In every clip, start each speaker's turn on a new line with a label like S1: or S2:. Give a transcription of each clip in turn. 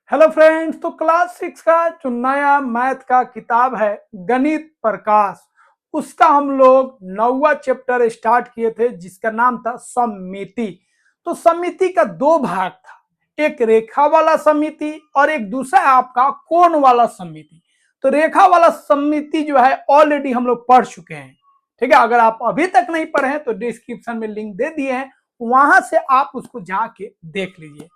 S1: Hello friends. तो class 6 का जो नया मैथ का किताब है गणित प्रकाश, उसका हम लोग 9वां चैप्टर स्टार्ट किए थे जिसका नाम था समिति। तो समिति का दो भाग था, एक रेखा वाला समिति और एक दूसरा आपका कोण वाला समिति। तो रेखा वाला समिति जो है ऑलरेडी हम लोग पढ़ चुके हैं, ठीक है। अगर आप अभी तक नहीं पढ़े हैं तो डिस्क्रिप्शन में लिंक दे दिए हैं, वहां से आप उसको जाके देख लीजिए।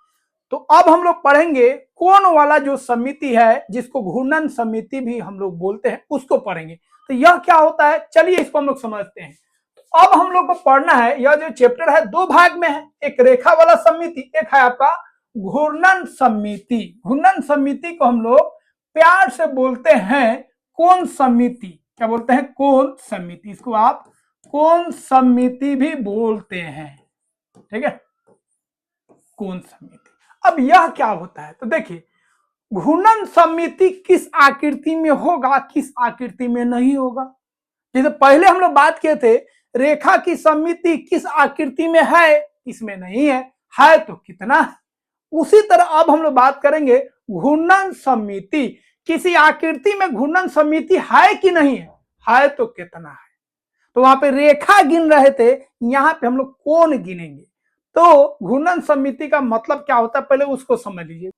S1: तो अब हम लोग पढ़ेंगे कोण वाला जो समिति है, जिसको घूर्णन समिति भी हम लोग बोलते हैं, उसको पढ़ेंगे। तो यह क्या होता है, चलिए इसको हम लोग समझते हैं। तो अब हम लोग को पढ़ना है, यह जो चैप्टर है दो भाग में है, एक रेखा वाला समिति, एक है आपका घूर्णन समिति। घूर्णन समिति को हम लोग प्यार से बोलते हैं कोण समिति। क्या बोलते हैं? कोण समिति। इसको आप कोण समिति भी बोलते हैं, ठीक है, कोण समिति। अब यह क्या होता है, तो देखिए घूर्णन समिति किस आकृति में होगा, किस आकृति में नहीं होगा। जैसे पहले हम लोग बात किए थे रेखा की समिति किस आकृति में है, इसमें नहीं है तो कितना है। उसी तरह अब हम लोग बात करेंगे घूर्णन समिति, किसी आकृति में घूर्णन समिति है कि नहीं है तो कितना है। तो वहां पे रेखा गिन रहे थे, यहाँ पे हम लोग कोण गिनेंगे। तो घूर्णन समिति का मतलब क्या होता है, पहले उसको समझ लीजिए।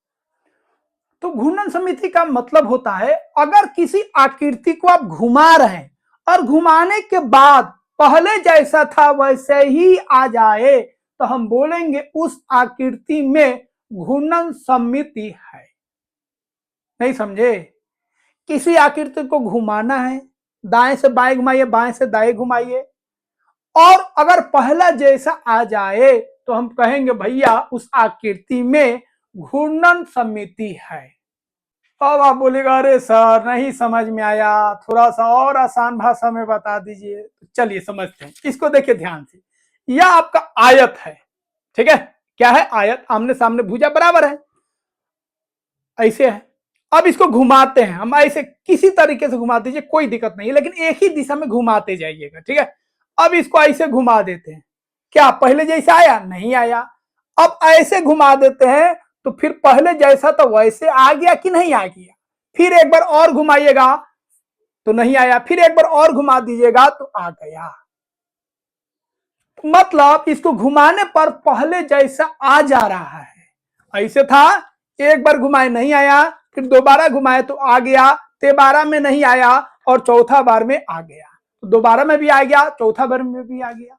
S1: तो घूर्णन समिति का मतलब होता है अगर किसी आकृति को आप घुमा रहे हैं और घुमाने के बाद पहले जैसा था वैसे ही आ जाए तो हम बोलेंगे उस आकृति में घूर्णन समिति है। नहीं समझे? किसी आकृति को घुमाना है, दाएं से बाएं घुमाइए, बाएं से दाएं घुमाइए, और अगर पहला जैसा आ जाए तो हम कहेंगे भैया उस आकृति में घूर्णन समिति है। अब आप बोलेगा अरे सर नहीं समझ में आया, थोड़ा सा और आसान भाषा में बता दीजिए। चलिए समझते हैं, इसको देखिए ध्यान से। यह आपका आयत है, ठीक है। क्या है? आयत। आमने सामने भुजा बराबर है, ऐसे है। अब इसको घुमाते हैं हम, ऐसे किसी तरीके से घुमा दीजिए, कोई दिक्कत नहीं है, लेकिन एक ही दिशा में घुमाते जाइएगा, ठीक है। अब इसको ऐसे घुमा देते हैं, क्या पहले जैसा आया? नहीं आया। अब ऐसे घुमा देते हैं तो फिर पहले जैसा तो वैसे आ गया कि नहीं आ गया? फिर एक बार और घुमाइएगा तो नहीं आया, फिर एक बार और घुमा दीजिएगा तो आ गया। मतलब इसको घुमाने पर पहले जैसा आ जा रहा है। ऐसे था, एक बार घुमाए नहीं आया, फिर दोबारा घुमाए तो आ गया, तेबारा में नहीं आया और चौथा बार में आ गया, तो दोबारा में भी आ गया, चौथा बार में भी आ गया।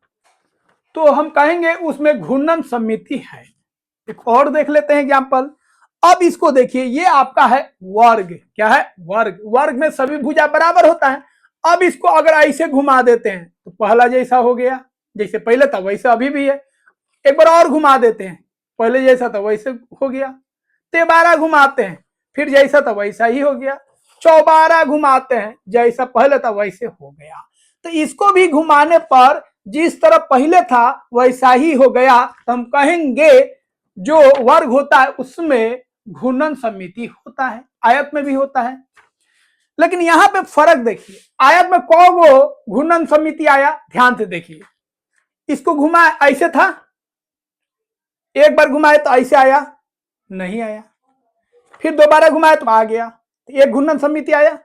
S1: तो हम कहेंगे उसमें घूर्णन समिति है। एक और देख लेते हैं एग्जाम्पल। अब इसको देखिए, ये आपका है वर्ग। क्या है? वर्ग। वर्ग में सभी भुजा बराबर होता है। अब इसको अगर ऐसे घुमा देते हैं तो पहला जैसा हो गया, जैसे पहले था वैसे अभी भी है। एक बार और घुमा देते हैं, पहले जैसा था वैसे हो गया। तेबारा घुमाते हैं, फिर जैसा था वैसा ही हो गया। चौबारा घुमाते हैं, जैसा पहले था वैसे हो गया। तो इसको भी घुमाने पर जिस तरह पहले था वैसा ही हो गया, तो हम कहेंगे जो वर्ग होता है उसमें घूर्णन समिति होता है। आयत में भी होता है, लेकिन यहां पे फर्क देखिए। आयत में कौन घूर्णन समिति आया, ध्यान से देखिए। इसको घुमाए ऐसे था, एक बार घुमाए तो ऐसे आया, नहीं आया। फिर दोबारा घुमाए तो आ गया, तो एक घूर्णन समिति आया।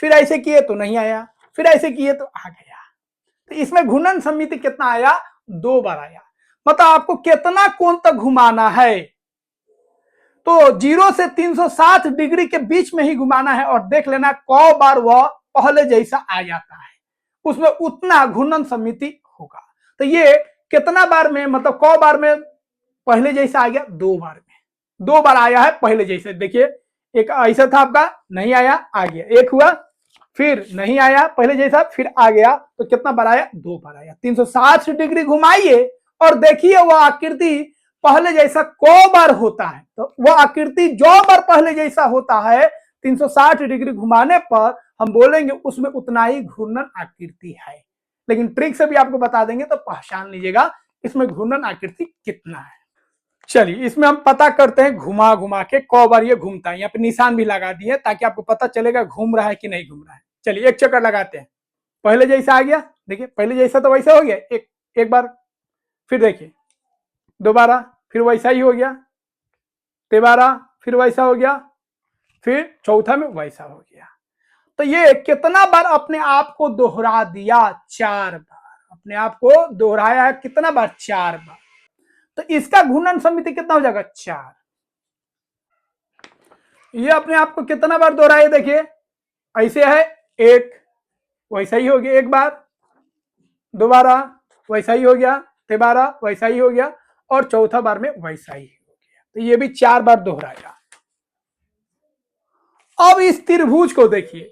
S1: फिर ऐसे किए तो नहीं आया, फिर ऐसे किए तो आ गया। तो इसमें घूर्णन समिति कितना आया? 2 बार आया। मतलब आपको कितना कोण तक घुमाना है, तो 0 से 360 डिग्री के बीच में ही घुमाना है, और देख लेना कौ बार वह पहले जैसा आ जाता है, उसमें उतना घूर्णन समिति होगा। तो ये कितना बार में, मतलब कौ बार में पहले जैसा आ गया? 2 बार में। 2 बार आया है पहले जैसे। देखिए एक ऐसा था आपका, नहीं आया, आ गया। एक हुआ, फिर नहीं आया पहले जैसा, फिर आ गया। तो कितना बार आया? 2 बार आया। 360 डिग्री घुमाइए और देखिए वह आकृति पहले जैसा कौ बार होता है। तो वह आकृति जो बार पहले जैसा होता है 360 डिग्री घुमाने पर हम बोलेंगे उसमें उतना ही घूर्णन आकृति है। लेकिन ट्रिक से भी आपको बता देंगे तो पहचान लीजिएगा इसमें घूर्णन आकृति कितना है। चलिए इसमें हम पता करते हैं घुमा घुमा के कौ बार ये घूमता है। यहाँ पे निशान भी लगा दिए ताकि आपको पता चलेगा घूम रहा है कि नहीं घूम रहा है। चलिए एक चक्कर लगाते हैं, पहले जैसा आ गया। देखिए पहले जैसा तो वैसा हो गया, एक बार, फिर देखिए दोबारा, फिर वैसा ही हो गया, तेबारा, फिर वैसा हो गया, फिर चौथा में वैसा हो गया। तो ये कितना बार अपने आप को दोहरा दिया? 4 बार अपने आप को दोहराया है। कितना बार? 4 बार। तो इसका घूर्णन समिति कितना हो जाएगा? 4। ये अपने आप को कितना बार दोहराए? देखिए ऐसे है, 1 वैसा ही हो गया, 1 बार, दोबारा वैसा ही हो गया, तिबारा वैसा ही हो गया, और चौथा बार में वैसा ही हो गया। तो ये भी 4 बार दोहराया। अब इस त्रिभुज को देखिए,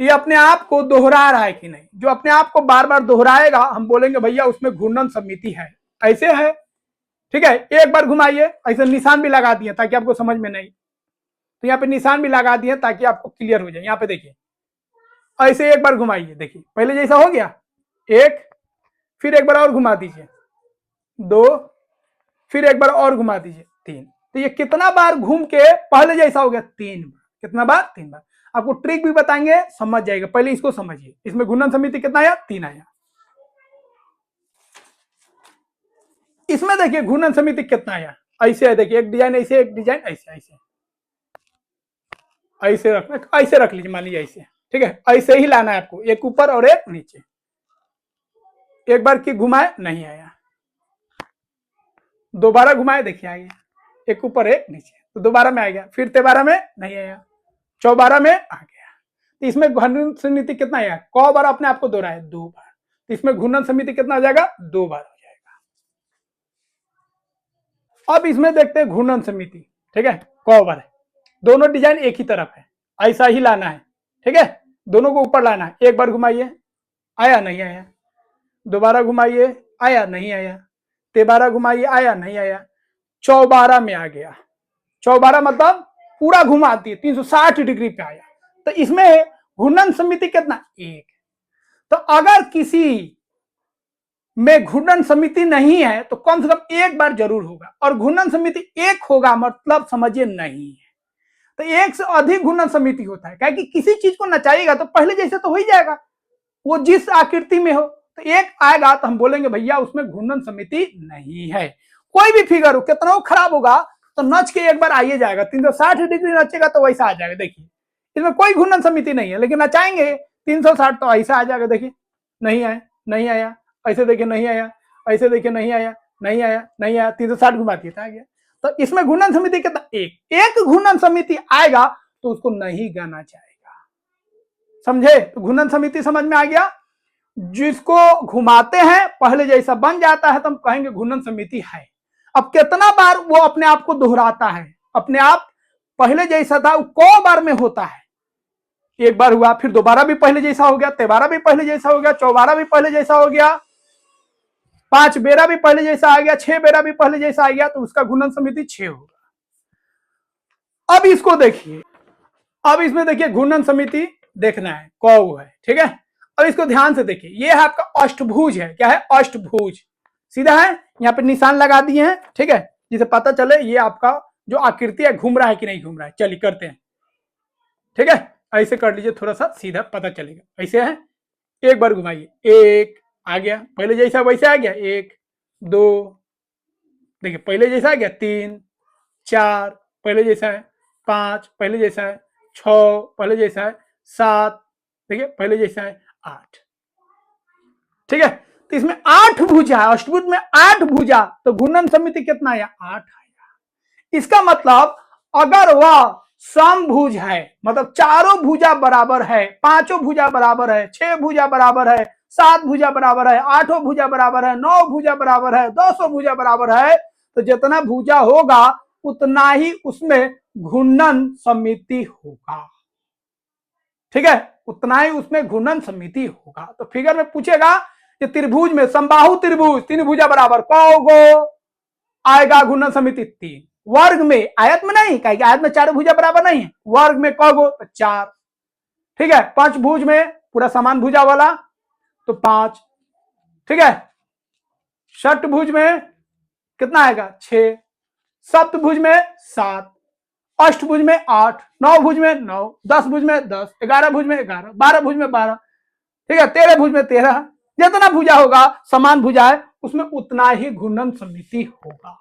S1: ये अपने आप को दोहरा रहा है कि नहीं? जो अपने आप को बार बार दोहराएगा हम बोलेंगे भैया उसमें घूर्णन समिति है। ऐसे है, ठीक है। एक बार घुमाइए, ऐसे निशान भी लगा दिए ताकि आपको समझ में नहीं, तो यहाँ पे निशान भी लगा दिए ताकि आपको क्लियर हो जाए। यहाँ पे देखिए, ऐसे एक बार घुमाइए, देखिए पहले जैसा हो गया, 1, फिर एक बार और घुमा दीजिए, 2, फिर एक बार और घुमा दीजिए, 3। तो ये कितना बार घूम के पहले जैसा हो गया? 3 बार। कितना बार? 3 बार। आपको ट्रिक भी बताएंगे, समझ जाएगा। पहले इसको समझिए, इसमें घूर्णन समिति कितना आया? 3 आया। इसमें देखिए घूर्णन समिति कितना आया? ऐसे है, देखिए एक डिजाइन ऐसे, एक डिजाइन ऐसे, ऐसे ऐसे रखना, ऐसे रख लीजिए, मान लीजिए ऐसे, ठीक है। ऐसे ही लाना है आपको, एक ऊपर और एक नीचे। एक बार की घुमाए, नहीं आया, दोबारा घुमाए, देखिए आ गया, एक ऊपर एक नीचे, तो दोबारा में आ गया, फिर 13 में नहीं आया, 14 में आ गया। तो इसमें घूर्णन समिति कितना आया? क बार अपने आपको दोहराया? 2 बार। तो इसमें घूर्णन समिति कितना हो जाएगा? 2 बार हो जाएगा। अब इसमें देखते हैं घूर्णन समिति, ठीक है, क बार है, दोनों डिजाइन एक ही तरफ है, ऐसा ही लाना है, ठीक है। दोनों को ऊपर लाना है। एक बार घुमाइए, आया नहीं आया, दोबारा घुमाइए, आया नहीं आया, 13 घुमाइए, आया नहीं आया, 14 में आ गया। 14 मतलब पूरा घुमाती है, 360 डिग्री पे आया। तो इसमें घूर्णन समिति कितना? 1। तो अगर किसी में घूर्णन समिति नहीं है तो कम से कम 1 बार जरूर होगा, और घूर्णन समिति 1 होगा मतलब समझिए नहीं है। तो 1 से अधिक घूर्णन समिति होता है, कि किसी चीज को नचाइएगा तो पहले जैसे तो हो ही जाएगा, वो जिस आकृति में हो। तो 1 आएगा तो हम बोलेंगे भैया उसमें घूर्णन समिति नहीं है। कोई भी फिगर हो, कितना खराब होगा तो नच के एक बार आइए जाएगा, 360 डिग्री नचेगा तो वैसा आ जाएगा। देखिए इसमें कोई घूर्णन समिति नहीं है, लेकिन नचाएंगे 360 तो ऐसा आ जाएगा। देखिए नहीं आया, नहीं आया, ऐसे देखिए नहीं आया, ऐसे देखिए नहीं आया, नहीं आया, नहीं आया, 360 घुमाती है, आ गया। तो इसमें घूर्णन समिति कितना? 1 घूर्णन समिति आएगा तो उसको नहीं गाना जाएगा, समझे? तो घूर्णन समिति समझ में आ गया। जिसको घुमाते हैं पहले जैसा बन जाता है तो हम कहेंगे घूर्णन समिति है। अब कितना बार वो अपने आप को दोहराता है? अपने आप पहले जैसा था वो क बार में होता है। 1 बार हुआ, फिर दोबारा भी पहले जैसा हो गया, 13 भी पहले जैसा हो गया, 14 भी पहले जैसा हो गया, 5 बेरा भी पहले जैसा आ गया, 6 बेरा भी पहले जैसा आ गया, तो उसका घूर्णन समिति 6 होगा। अब इसको देखिए, अब इसमें देखिए घूर्णन समिति देखना है, क है, ठीक है। अब इसको ध्यान से देखिए, ये है आपका अष्टभुज है। क्या है? अष्टभुज, सीधा है, यहाँ पे निशान लगा दिए हैं, ठीक है, जिसे पता चले ये आपका जो आकृति है घूम रहा है कि नहीं घूम रहा है। चलिए करते हैं, ठीक है, ऐसे कर लीजिए, थोड़ा सा सीधा पता चलेगा। ऐसे है, एक बार घुमाइए, 1 आ गया, पहले जैसा वैसे आ गया, 1 2, देखिए पहले जैसा आ गया, 3 4 पहले जैसा है, 5 पहले जैसा है, 6 पहले जैसा है, 7 देखिए पहले जैसा है, 8, ठीक है। तो इसमें 8 भुजा है, अष्टभुज में 8 भुजा, तो घूर्णन समिति कितना आया? 8 आया। इसका मतलब अगर वह समभुज है, मतलब चारों भुजा बराबर है, 5 भुजा बराबर है, 6 भुजा बराबर है, 7 भुजा बराबर है, 8 भुजा बराबर है, 9 भुजा बराबर है, 10 भुजा बराबर है, तो जितना भुजा होगा उतना ही उसमें घूर्णन समिति होगा, ठीक है, उतना ही उसमें घूर्णन समिति होगा। तो फिगर में पूछेगा कि त्रिभुज में, समबाहु त्रिभुज, 3 भुजा बराबर, कौगो आएगा घूर्णन समिति? 3। वर्ग में, आयत में नहीं, कहेंगे आयत में 4 भुजा बराबर नहीं है, वर्ग में कौगो? तो 4, ठीक है। पंचभुज में पूरा समान भुजा वाला तो 5, ठीक है। षटभुज में कितना आएगा? 6, सप्तभुज में 7, अष्टभुज में 8, 9 भुज में 9, 10 भुज में 10, 11 भुज में 11, 12 भुज में 12, ठीक है, 13 भुज में 13। जितना भुजा होगा, समान भुजा है, उसमें उतना ही घूर्णन समिति होगा।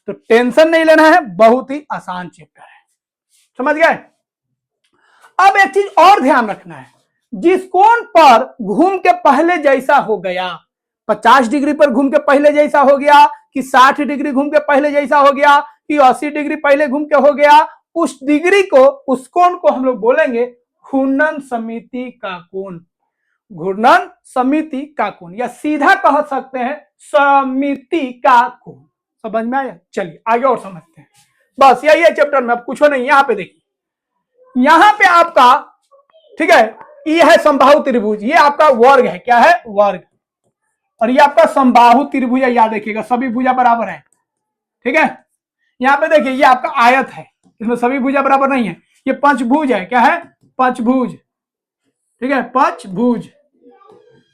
S1: तो टेंशन नहीं लेना है, बहुत ही आसान चैप्टर है। समझ गए। अब एक चीज और ध्यान रखना है, जिस कोण पर घूम के पहले जैसा हो गया, 50 डिग्री पर घूम के पहले जैसा हो गया, कि 60 डिग्री घूम के पहले जैसा हो गया, कि 80 डिग्री पहले घूम के हो गया, उस डिग्री को, उस कोण को हम लोग बोलेंगे घूर्णन समिति का कोण। घूर्णन समिति का कोण, या सीधा कह सकते हैं समिति का कोण। समझ में आया? चलिए आगे और समझते हैं। बस यही है चैप्टर में, अब कुछ नहीं। यहां पे देखिए, यहां पे आपका, ठीक है, ये है समबाहु त्रिभुज, ये आपका वर्ग है। क्या है? वर्ग। और ये आपका समबाहु त्रिभुज है, याद रखिएगा सभी भुजा बराबर है। ठीक है, यहां पे देखिए ये आपका आयत है, इसमें सभी भुजा बराबर नहीं है। ये पंचभुज है। क्या है? पंचभुज। ठीक है, पंचभुज।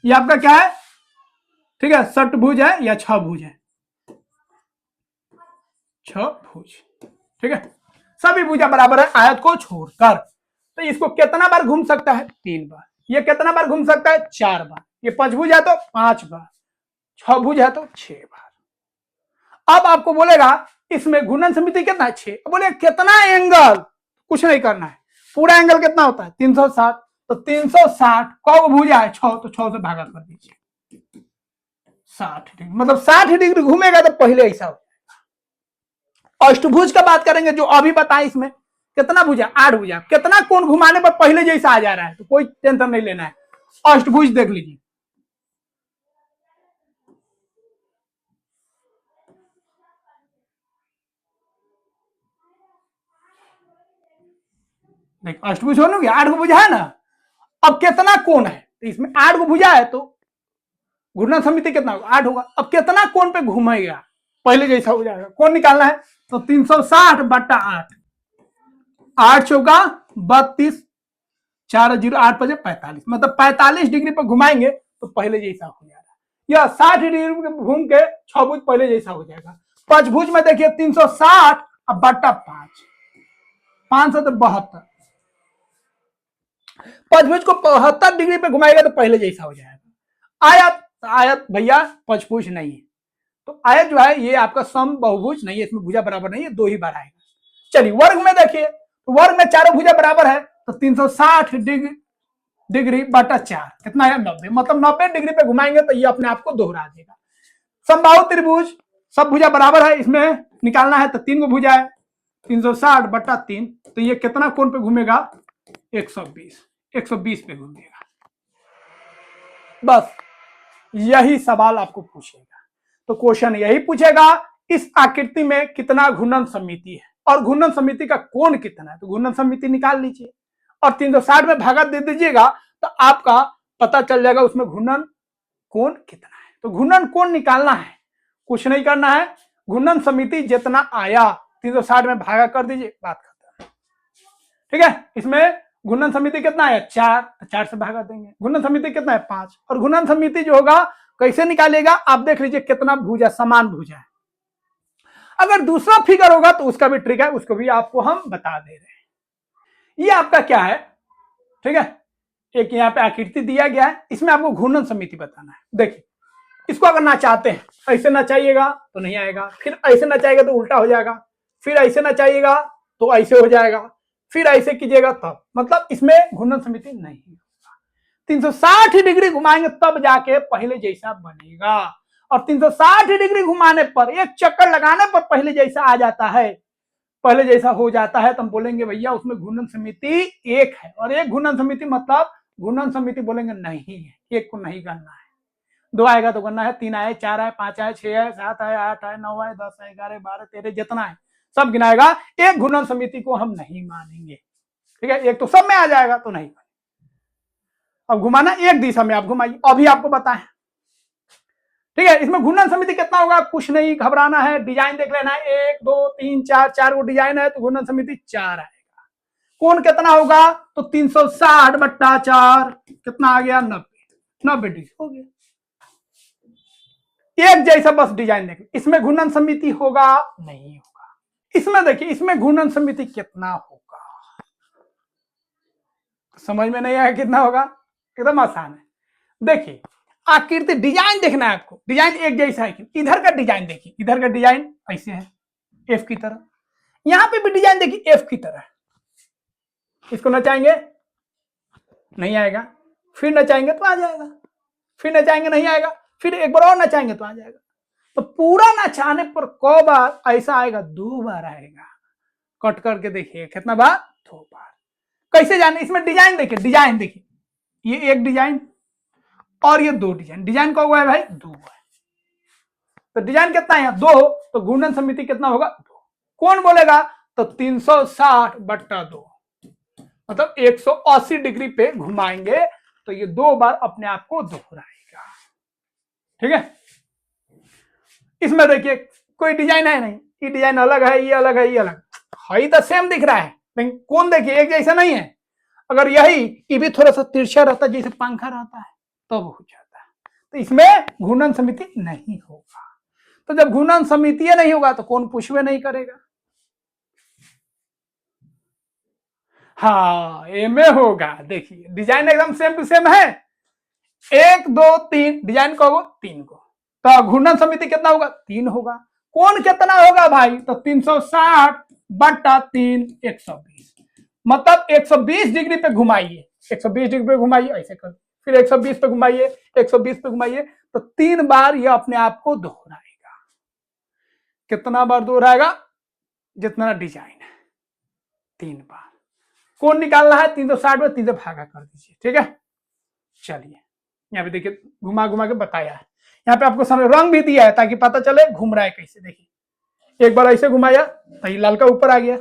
S1: ये आपका क्या है? ठीक है, षटभुज है या छभुज है? छभुज। ठीक है, सभी भुजा बराबर है आयत को छोड़कर। तो इसको कितना बार घूम सकता है? 3 बार। ये कितना बार घूम सकता है? 4 बार। ये पंचभुज है तो 5 बार, छभुज है तो 6 बार। अब आपको बोलेगा इसमें घूर्णन समिति कितना है? 6। बोले कितना एंगल? कुछ नहीं करना है, पूरा एंगल कितना होता है? 360। तो 360 कौ भुजा है? 6, तो 6 से भागा कर दीजिए। 60 डिग्री, मतलब 60 डिग्री घूमेगा तो पहले ऐसा हो जाएगा। अष्टभुज का बात करेंगे, जो अभी बताए, इसमें कितना भुजा? 8 भुजा। कितना कोण घुमाने पर पहले जैसा आ जा रहा है, तो कोई टेंशन नहीं लेना है। अष्टभुज देख लीजिए, देख अष्टभुज हो गया, 8 भुजा है ना। अब कितना कोण है? तो इसमें 8 भुजा है, तो घूर्णन समिति कितना होगा? 8 होगा। अब कितना कोण पे घुमाएगा? पहले जैसा हो जाएगा। कोण निकालना है तो 360 बटा 8, 8 चौका 32, 4 0 8 5 45, मतलब 45 डिग्री पर घुमाएंगे तो पहले जैसा हो जाएगा। या 60 डिग्री घूम के छभुज पहले जैसा हो जाएगा। पंचभुज में देखिए 360 अब बटा 5, 572। पंचभुज को 72 डिग्री पे घुमाएगा तो पहले जैसा हो जाएगा। आयत, आयत भैया पंचभुज नहीं है, तो आयत जो है ये आपका सम बहुभुज नहीं है, इसमें भुजा बराबर नहीं है, 2 ही बार आएगा। चलिए वर्ग में देखिए, तो वर्ग में चारों भुजा बराबर है, तो 360 डिग्री बटा 4 कितना है? 90, मतलब 90 डिग्री पे घुमाएंगे तो ये अपने आप को दोहरा देगा। समबाहु त्रिभुज, सब भुजा बराबर है, इसमें निकालना है तो 3 को भुजा है, 360 बटा 3, तो ये कितना कोण पे घूमेगा? 120 पे घूमेगा। बस यही सवाल आपको पूछेगा। तो क्वेश्चन यही पूछेगा, इस आकृति में कितना घूर्णन समिति है और घूर्णन समिति का कोण कितना है, तो घूर्णन समिति निकाल लीजिए और 360 में भागा दे दीजिएगा, तो आपका पता चल जाएगा उसमें घूर्णन कोण कितना है। तो घूर्णन कोण निकालना है, कुछ नहीं करना है, घूर्णन समिति जितना आया 360 में भागा कर दीजिए, बात खत्म। ठीक है, इसमें घूर्णन समिति कितना है? 4, तो 4 से भागा देंगे। घूर्णन समिति कितना है? 5। और घूर्णन समिति जो होगा कैसे निकालेगा? आप देख लीजिए कितना भुजा, समान भुजा है। अगर दूसरा फिगर होगा तो उसका भी ट्रिक है, उसको भी आपको हम बता दे रहे हैं। ये आपका क्या है? ठीक है, एक यहाँ पे आकृति दिया गया है, इसमें आपको घूर्णन समिति बताना है। देखिए इसको अगर ना चाहते हैं, ऐसे ना चाहिएगा तो नहीं आएगा, फिर ऐसे ना चाहिएगा तो उल्टा हो जाएगा, फिर ऐसे ना चाहिएगा तो ऐसे हो जाएगा, फिर ऐसे कीजिएगा तब, मतलब इसमें घूर्णन समिति नहीं होगा। 360 डिग्री घुमाएंगे तब जाके पहले जैसा बनेगा, और 360 डिग्री घुमाने पर, एक चक्कर लगाने पर पहले जैसा आ जाता है, पहले जैसा हो जाता है, तो हम बोलेंगे भैया उसमें घूर्णन समिति 1 है। और एक घूर्णन समिति मतलब घूर्णन समिति बोलेंगे नहीं है, 1 को नहीं करना है, 2 आएगा तो करना है, 3 आए, 4 आए, 5 आए, 6 आए, 7 आए, 8 आए, 9 आए, 10 आए, 11, 12, 13, जितना है सब गिनाएगा। एक घूर्णन समिति को हम नहीं मानेंगे। ठीक है, एक तो सब में आ जाएगा तो नहीं। अब घुमाना एक दिशा में आप घुमाइए, अभी आपको बताएं। ठीक है, इसमें घूर्णन समिति कितना होगा? कुछ नहीं घबराना है, डिजाइन देख लेना है, 1 2 3 4, 4 को डिजाइन है तो घूर्णन समिति 4 आएगा। कोण कितना होगा? तो 360 बट्टा 4 कितना आ गया? 90 डिग्री हो गया। एक जैसा बस डिजाइन देखिए, इसमें घूर्णन समिति होगा? नहीं होगा। इसमें देखिए, इसमें घूर्णन समिति कितना होगा? समझ में नहीं आया कितना होगा? एकदम आसान है। देखिए आकृति, डिजाइन देखना है आपको, डिजाइन एक जैसा है। इधर का डिजाइन देखिए, इधर का डिजाइन ऐसे है एफ की तरह, यहां पे भी डिजाइन देखिए एफ की तरह, इसको नचाएंगे नहीं आएगा, फिर नचाएंगे तो आ जाएगा, फिर नचाएंगे नहीं आएगा, फिर एक बार और नचाएंगे तो आ जाएगा। तो पूरा नचाने पर क बार ऐसा आएगा? 2 बार आएगा। कट करके देखिए कितना बार? 2 बार। कैसे जाने? इसमें डिजाइन देखिए, डिजाइन देखिए, ये एक डिजाइन और ये 2 डिजाइन। डिजाइन का हुआ है भाई 2 है, तो डिजाइन कितना है यहाँ? 2, तो घूर्णन समिति कितना होगा? 2। कौन बोलेगा? तो 360/2, मतलब 180 डिग्री पे घुमाएंगे तो ये 2 बार अपने आप को दोहराएगा। ठीक है, इसमें देखिए कोई डिजाइन है नहीं, ये डिजाइन अलग है, ये अलग है, ये अलग है, तो सेम दिख रहा है, लेकिन कौन देखिए एक जैसा नहीं है। अगर यही ये भी थोड़ा सा तिरछा रहता जैसे पंखा रहता है तब हो जाता है, तो इसमें घूर्णन समिति नहीं होगा। तो जब घूर्णन समिति नहीं होगा तो कौन पुष्प नहीं करेगा? हाँ, ए में होगा। देखिए डिजाइन एकदम सेम टू सेम है, 1 2 3 डिजाइन को 3 को, तो घूर्णन समिति कितना होगा? 3 होगा। कौन कितना होगा भाई? तो 360/3 120, मतलब 120 डिग्री पे घुमाइए, 120 डिग्री पे घुमाइए, ऐसे कर, फिर 120 पे घुमाइए, 120 पे घुमाइए, तो 3 बार ये अपने आप को दोहराएगा। कितना बार दोहराएगा? जितना डिजाइन है, 3 बार। कौन निकालना है? 360 में 3 से भागा कर दीजिए। ठीक है, चलिए यहाँ पे देखिए घुमा घुमा के बताया है, यहाँ पे आपको सामने रंग भी दिया है ताकि पता चले घूम रहा है कैसे। देखिए एक बार ऐसे घुमाया तो ये ललका ऊपर आ गया,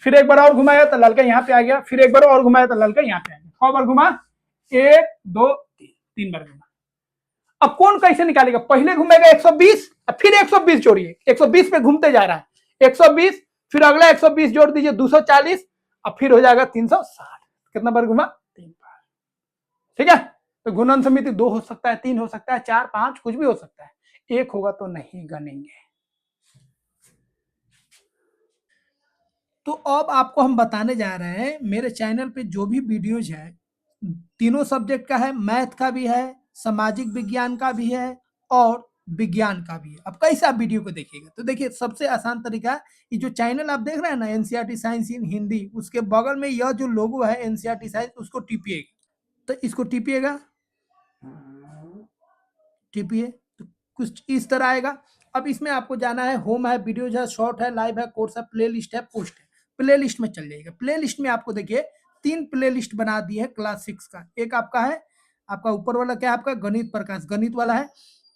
S1: फिर एक बार और घुमाया तो ललका यहाँ पे आ गया, फिर एक बार और घुमाया तो ललका यहाँ पे आ गया। 6 बार घुमा, 1 2 3, 3 बार घुमा। अब कौन कैसे निकालेगा? पहले घूमेगा 120, फिर 120 जोड़िए, 120 पे घूमते जा रहा है, 120, फिर अगला 120 जोड़ दीजिए 240, अब फिर हो जाएगा 360। कितना बार घुमा? 3 बार। ठीक है, तो घूर्णन समिति 2 हो सकता है, 3 हो सकता है, 4 5 कुछ भी हो सकता है, 1 होगा तो नहीं गनेंगे। तो अब आपको हम बताने जा रहे हैं, मेरे चैनल पे जो भी वीडियोज है तीनों सब्जेक्ट का है, मैथ का भी है, सामाजिक विज्ञान का भी है और विज्ञान का भी है। अब कैसे आप वीडियो को देखिएगा? तो देखिए सबसे आसान तरीका, ये जो चैनल आप देख रहे हैं ना, एनसीईआरटी साइंस इन हिंदी, उसके बगल में यह जो लोगो है एनसीईआरटी साइंस, उसको टिपिएगा। तो इसको टिपिएगा, टिपिए तो कुछ इस तरह आएगा। अब इसमें आपको जाना है, होम है, वीडियोज है, शॉर्ट है, लाइव है, कोर्स है, प्ले लिस्ट है, पोस्ट है। प्ले लिस्ट में चल जाएगा। प्ले लिस्ट में आपको देखिए 3 प्ले लिस्ट बना दी है क्लास 6 का। एक आपका है, आपका ऊपर वाला क्या है? आपका गणित प्रकाश, गणित वाला है।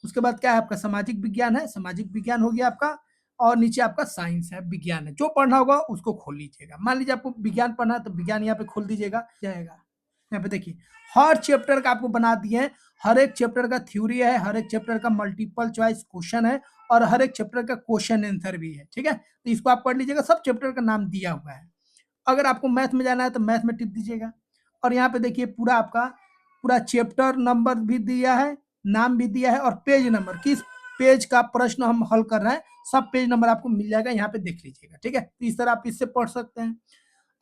S1: उसके बाद क्या है? आपका सामाजिक विज्ञान है, सामाजिक विज्ञान हो गया आपका। और नीचे आपका साइंस है, विज्ञान है। जो पढ़ना होगा उसको खोल लीजिएगा। मान लीजिए आपको विज्ञान पढ़ना है तो विज्ञान यहाँ पे खोल दीजिएगा, जाएगा। यहाँ पे देखिए हर चैप्टर का आपको बना दिए हैं, हर एक चैप्टर का थ्योरी है, हर एक चैप्टर का मल्टीपल चॉइस क्वेश्चन है और हर एक चैप्टर का क्वेश्चन आंसर भी है। ठीक है, तो इसको आप पढ़ लीजिएगा, सब चैप्टर का नाम दिया हुआ है। अगर आपको मैथ में जाना है तो मैथ में टिप दीजिएगा। और यहाँ पे देखिए पूरा आपका पूरा चैप्टर नंबर भी दिया है, नाम भी दिया है और पेज नंबर, किस पेज का प्रश्न हम हल कर रहे हैं, सब पेज नंबर आपको मिल जाएगा, यहाँ पे देख लीजिएगा। ठीक है, तो इस तरह आप इससे पढ़ सकते हैं।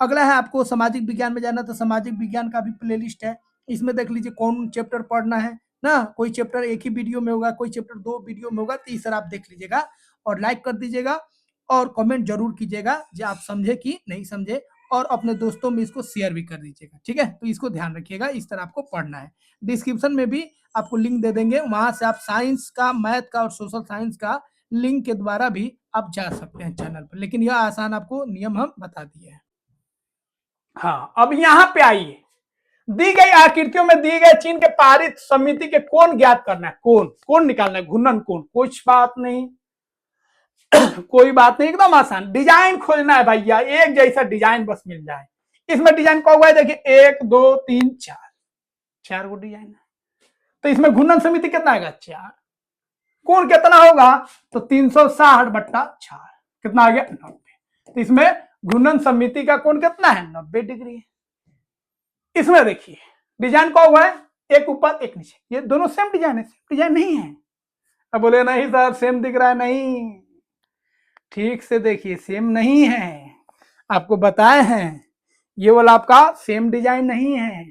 S1: अगला है आपको सामाजिक विज्ञान में जाना, तो सामाजिक विज्ञान का भी प्लेलिस्ट है। इसमें देख लीजिए कौन चैप्टर पढ़ना है ना, कोई चैप्टर एक ही वीडियो में होगा, कोई चैप्टर 2 वीडियो में होगा, तो इस तरह आप देख लीजिएगा और लाइक कर दीजिएगा और कमेंट जरूर कीजिएगा जो आप समझे कि नहीं समझे, और अपने दोस्तों में इसको शेयर भी कर दीजिएगा। ठीक है, तो इसको ध्यान रखिएगा, इस तरह आपको पढ़ना है। डिस्क्रिप्शन में भी आपको लिंक दे देंगे, वहां से आप साइंस का, मैथ का और सोशल साइंस का लिंक के द्वारा भी आप जा सकते हैं चैनल पर, लेकिन यह आसान आपको नियम हम बता दिए हैं। हाँ, अब यहां पे आइए, दी गई आकृतियों में दी गए चिन्ह के पारित समिति के कोण ज्ञात करना है। कोण, कोण निकालना है, घूर्णन कोण, कुछ बात नहीं कोई बात नहीं, एकदम आसान। डिजाइन खोजना है भैया, एक जैसा डिजाइन बस मिल जाए। इसमें डिजाइन कौन हुआ है? देखिए 1 2 3 4, 4 गो डिजाइन है। तो इसमें घूर्णन समिति कितना आएगा? 4। कोण कितना होगा? तो 360/4, कितना आ गया? 90। तो इसमें घूर्णन समिति का कोण कितना है? 90 डिग्री है। इसमें देखिए डिजाइन कौन हुआ है? एक ऊपर एक नीचे, ये दोनों सेम डिजाइन है, सेम डिजाइन नहीं है। अब बोले नहीं सर सेम दिख रहा है, नहीं, ठीक से देखिए सेम नहीं है, आपको बताए हैं ये वाला आपका सेम डिजाइन नहीं है।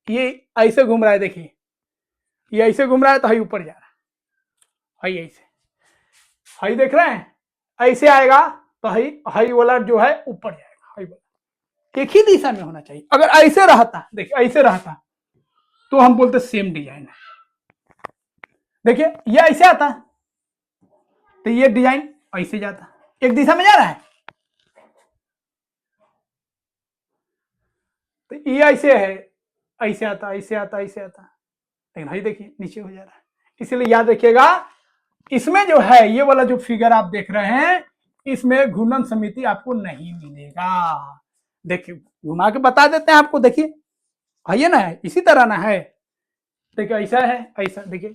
S1: ये ऐसे घूम रहा है, देखिए ये ऐसे घूम रहा है तो हाई ऊपर जा रहा है, हाई ऐसे, हाई देख रहे हैं, ऐसे आएगा तो हाई, हाई वाला जो है ऊपर जाएगा, हाई वाला एक ही दिशा में होना चाहिए। अगर ऐसे रहता, देखिए ऐसे रहता तो हम बोलते सेम डिजाइन है। देखिए ये ऐसे आता तो ये डिजाइन ऐसे जाता, एक दिशा में जा रहा है, तो ये ऐसे है, ऐसे आता ऐसे आता ऐसे आता, लेकिन भाई देखिए नीचे हो जा रहा है। इसलिए याद रखिएगा, इसमें जो है ये वाला जो फिगर आप देख रहे हैं, इसमें घूर्णन समिति आपको नहीं मिलेगा। देखिए घुमा के बता देते हैं आपको, देखिए है ना, इसी तरह ना है। देखिए ऐसा है, ऐसा देखिए,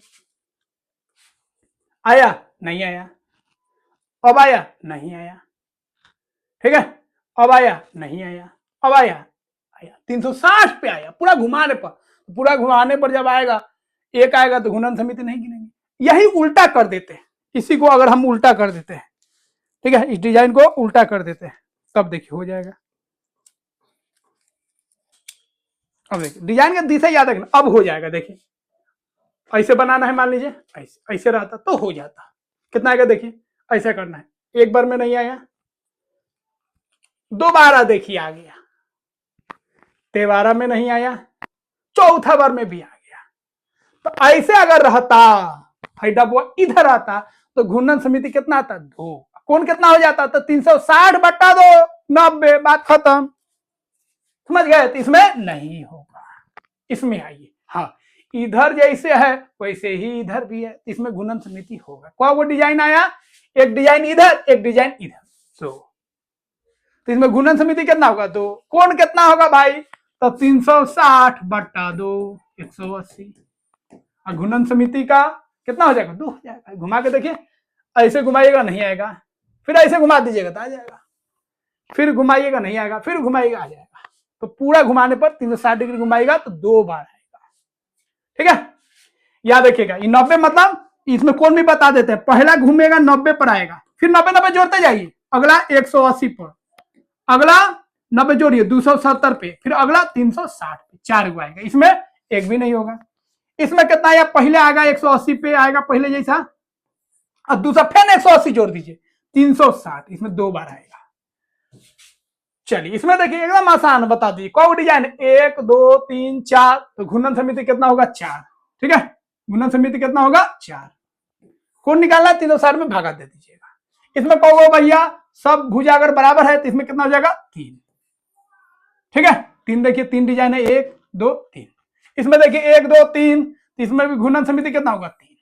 S1: आया नहीं आया, अब आया नहीं आया, ठीक है, अब आया नहीं आया, अब आया आया, 360 पे आया पूरा घुमाने पर। पूरा घुमाने पर जब आएगा एक आएगा तो घूर्णन समिति नहीं गिनेंगे। यही उल्टा कर देते हैं, इसी को अगर हम उल्टा कर देते हैं, ठीक है, इस डिजाइन को उल्टा कर देते हैं, तब देखिए हो जाएगा। अब देखिए डिजाइन का दिशा याद रखना, अब हो जाएगा। देखिए ऐसे बनाना है, मान लीजिए ऐसे ऐसे रहता तो हो जाता। कितना आएगा देखिए, ऐसा करना है, एक बार में नहीं आया, दोबारा देखिए आ गया, तेबारा में नहीं आया, चौथा बार में भी आ गया। तो ऐसे अगर रहता, डबुआ इधर आता तो घूर्णन समिति कितना आता, 2। कौन कितना हो जाता, तो 360 बटा 2 90, बात खत्म। समझ गए, तो इसमें नहीं होगा, इसमें आइए। हाँ इधर जैसे है वैसे ही इधर भी है, इसमें घूर्णन समिति होगा। क्या वो डिजाइन आया, एक डिजाइन इधर एक डिजाइन इधर, तो इसमें घूर्णन समिति कितना होगा, 2। कोण कितना होगा भाई, तो 360 बटा 2 180। और घूर्णन समिति का कितना हो जाएगा, 2 हो जाएगा। घुमा के देखिए, ऐसे घुमाइएगा नहीं आएगा, फिर ऐसे घुमा दीजिएगा तो आ जाएगा, फिर घुमाइएगा नहीं आएगा, फिर घुमाइएगा आ जाएगा। तो पूरा घुमाने पर 360 डिग्री घुमाएगा तो 2 बार आएगा, ठीक है। याद रखिएगा, ये 90 मतलब इसमें कोण भी बता देते हैं, पहला घूमेगा 90 पर आएगा, फिर 90 90 जोड़ते जाइए, अगला 180 पर, अगला 90 जोड़िए 270 पे, फिर अगला 360 पे, 4 हुआ आएगा। इसमें एक भी नहीं होगा। इसमें कितना आया, पहले आएगा 180 पे आएगा पहले जैसा, और दूसरा फिर 180 जोड़ दीजिए 360, इसमें 2 बार आएगा। चलिए इसमें देखिए एकदम आसान, बता दीजिए कौन डिजाइन, 1 2 3 4, तो घूर्णन समिति कितना होगा, 4, ठीक है। घूर्णन समिति कितना होगा, 4। कौन निकालना, 360 में भागा दे दीजिएगा। इसमें कहोगे भैया सब भुजा अगर बराबर है तो इसमें कितना हो जाएगा, 3, ठीक है। 3 देखिए, 3 डिजाइन है, 1 2 3। इसमें देखिए 1 2 3, इसमें भी घूर्णन समिति कितना होगा, 3।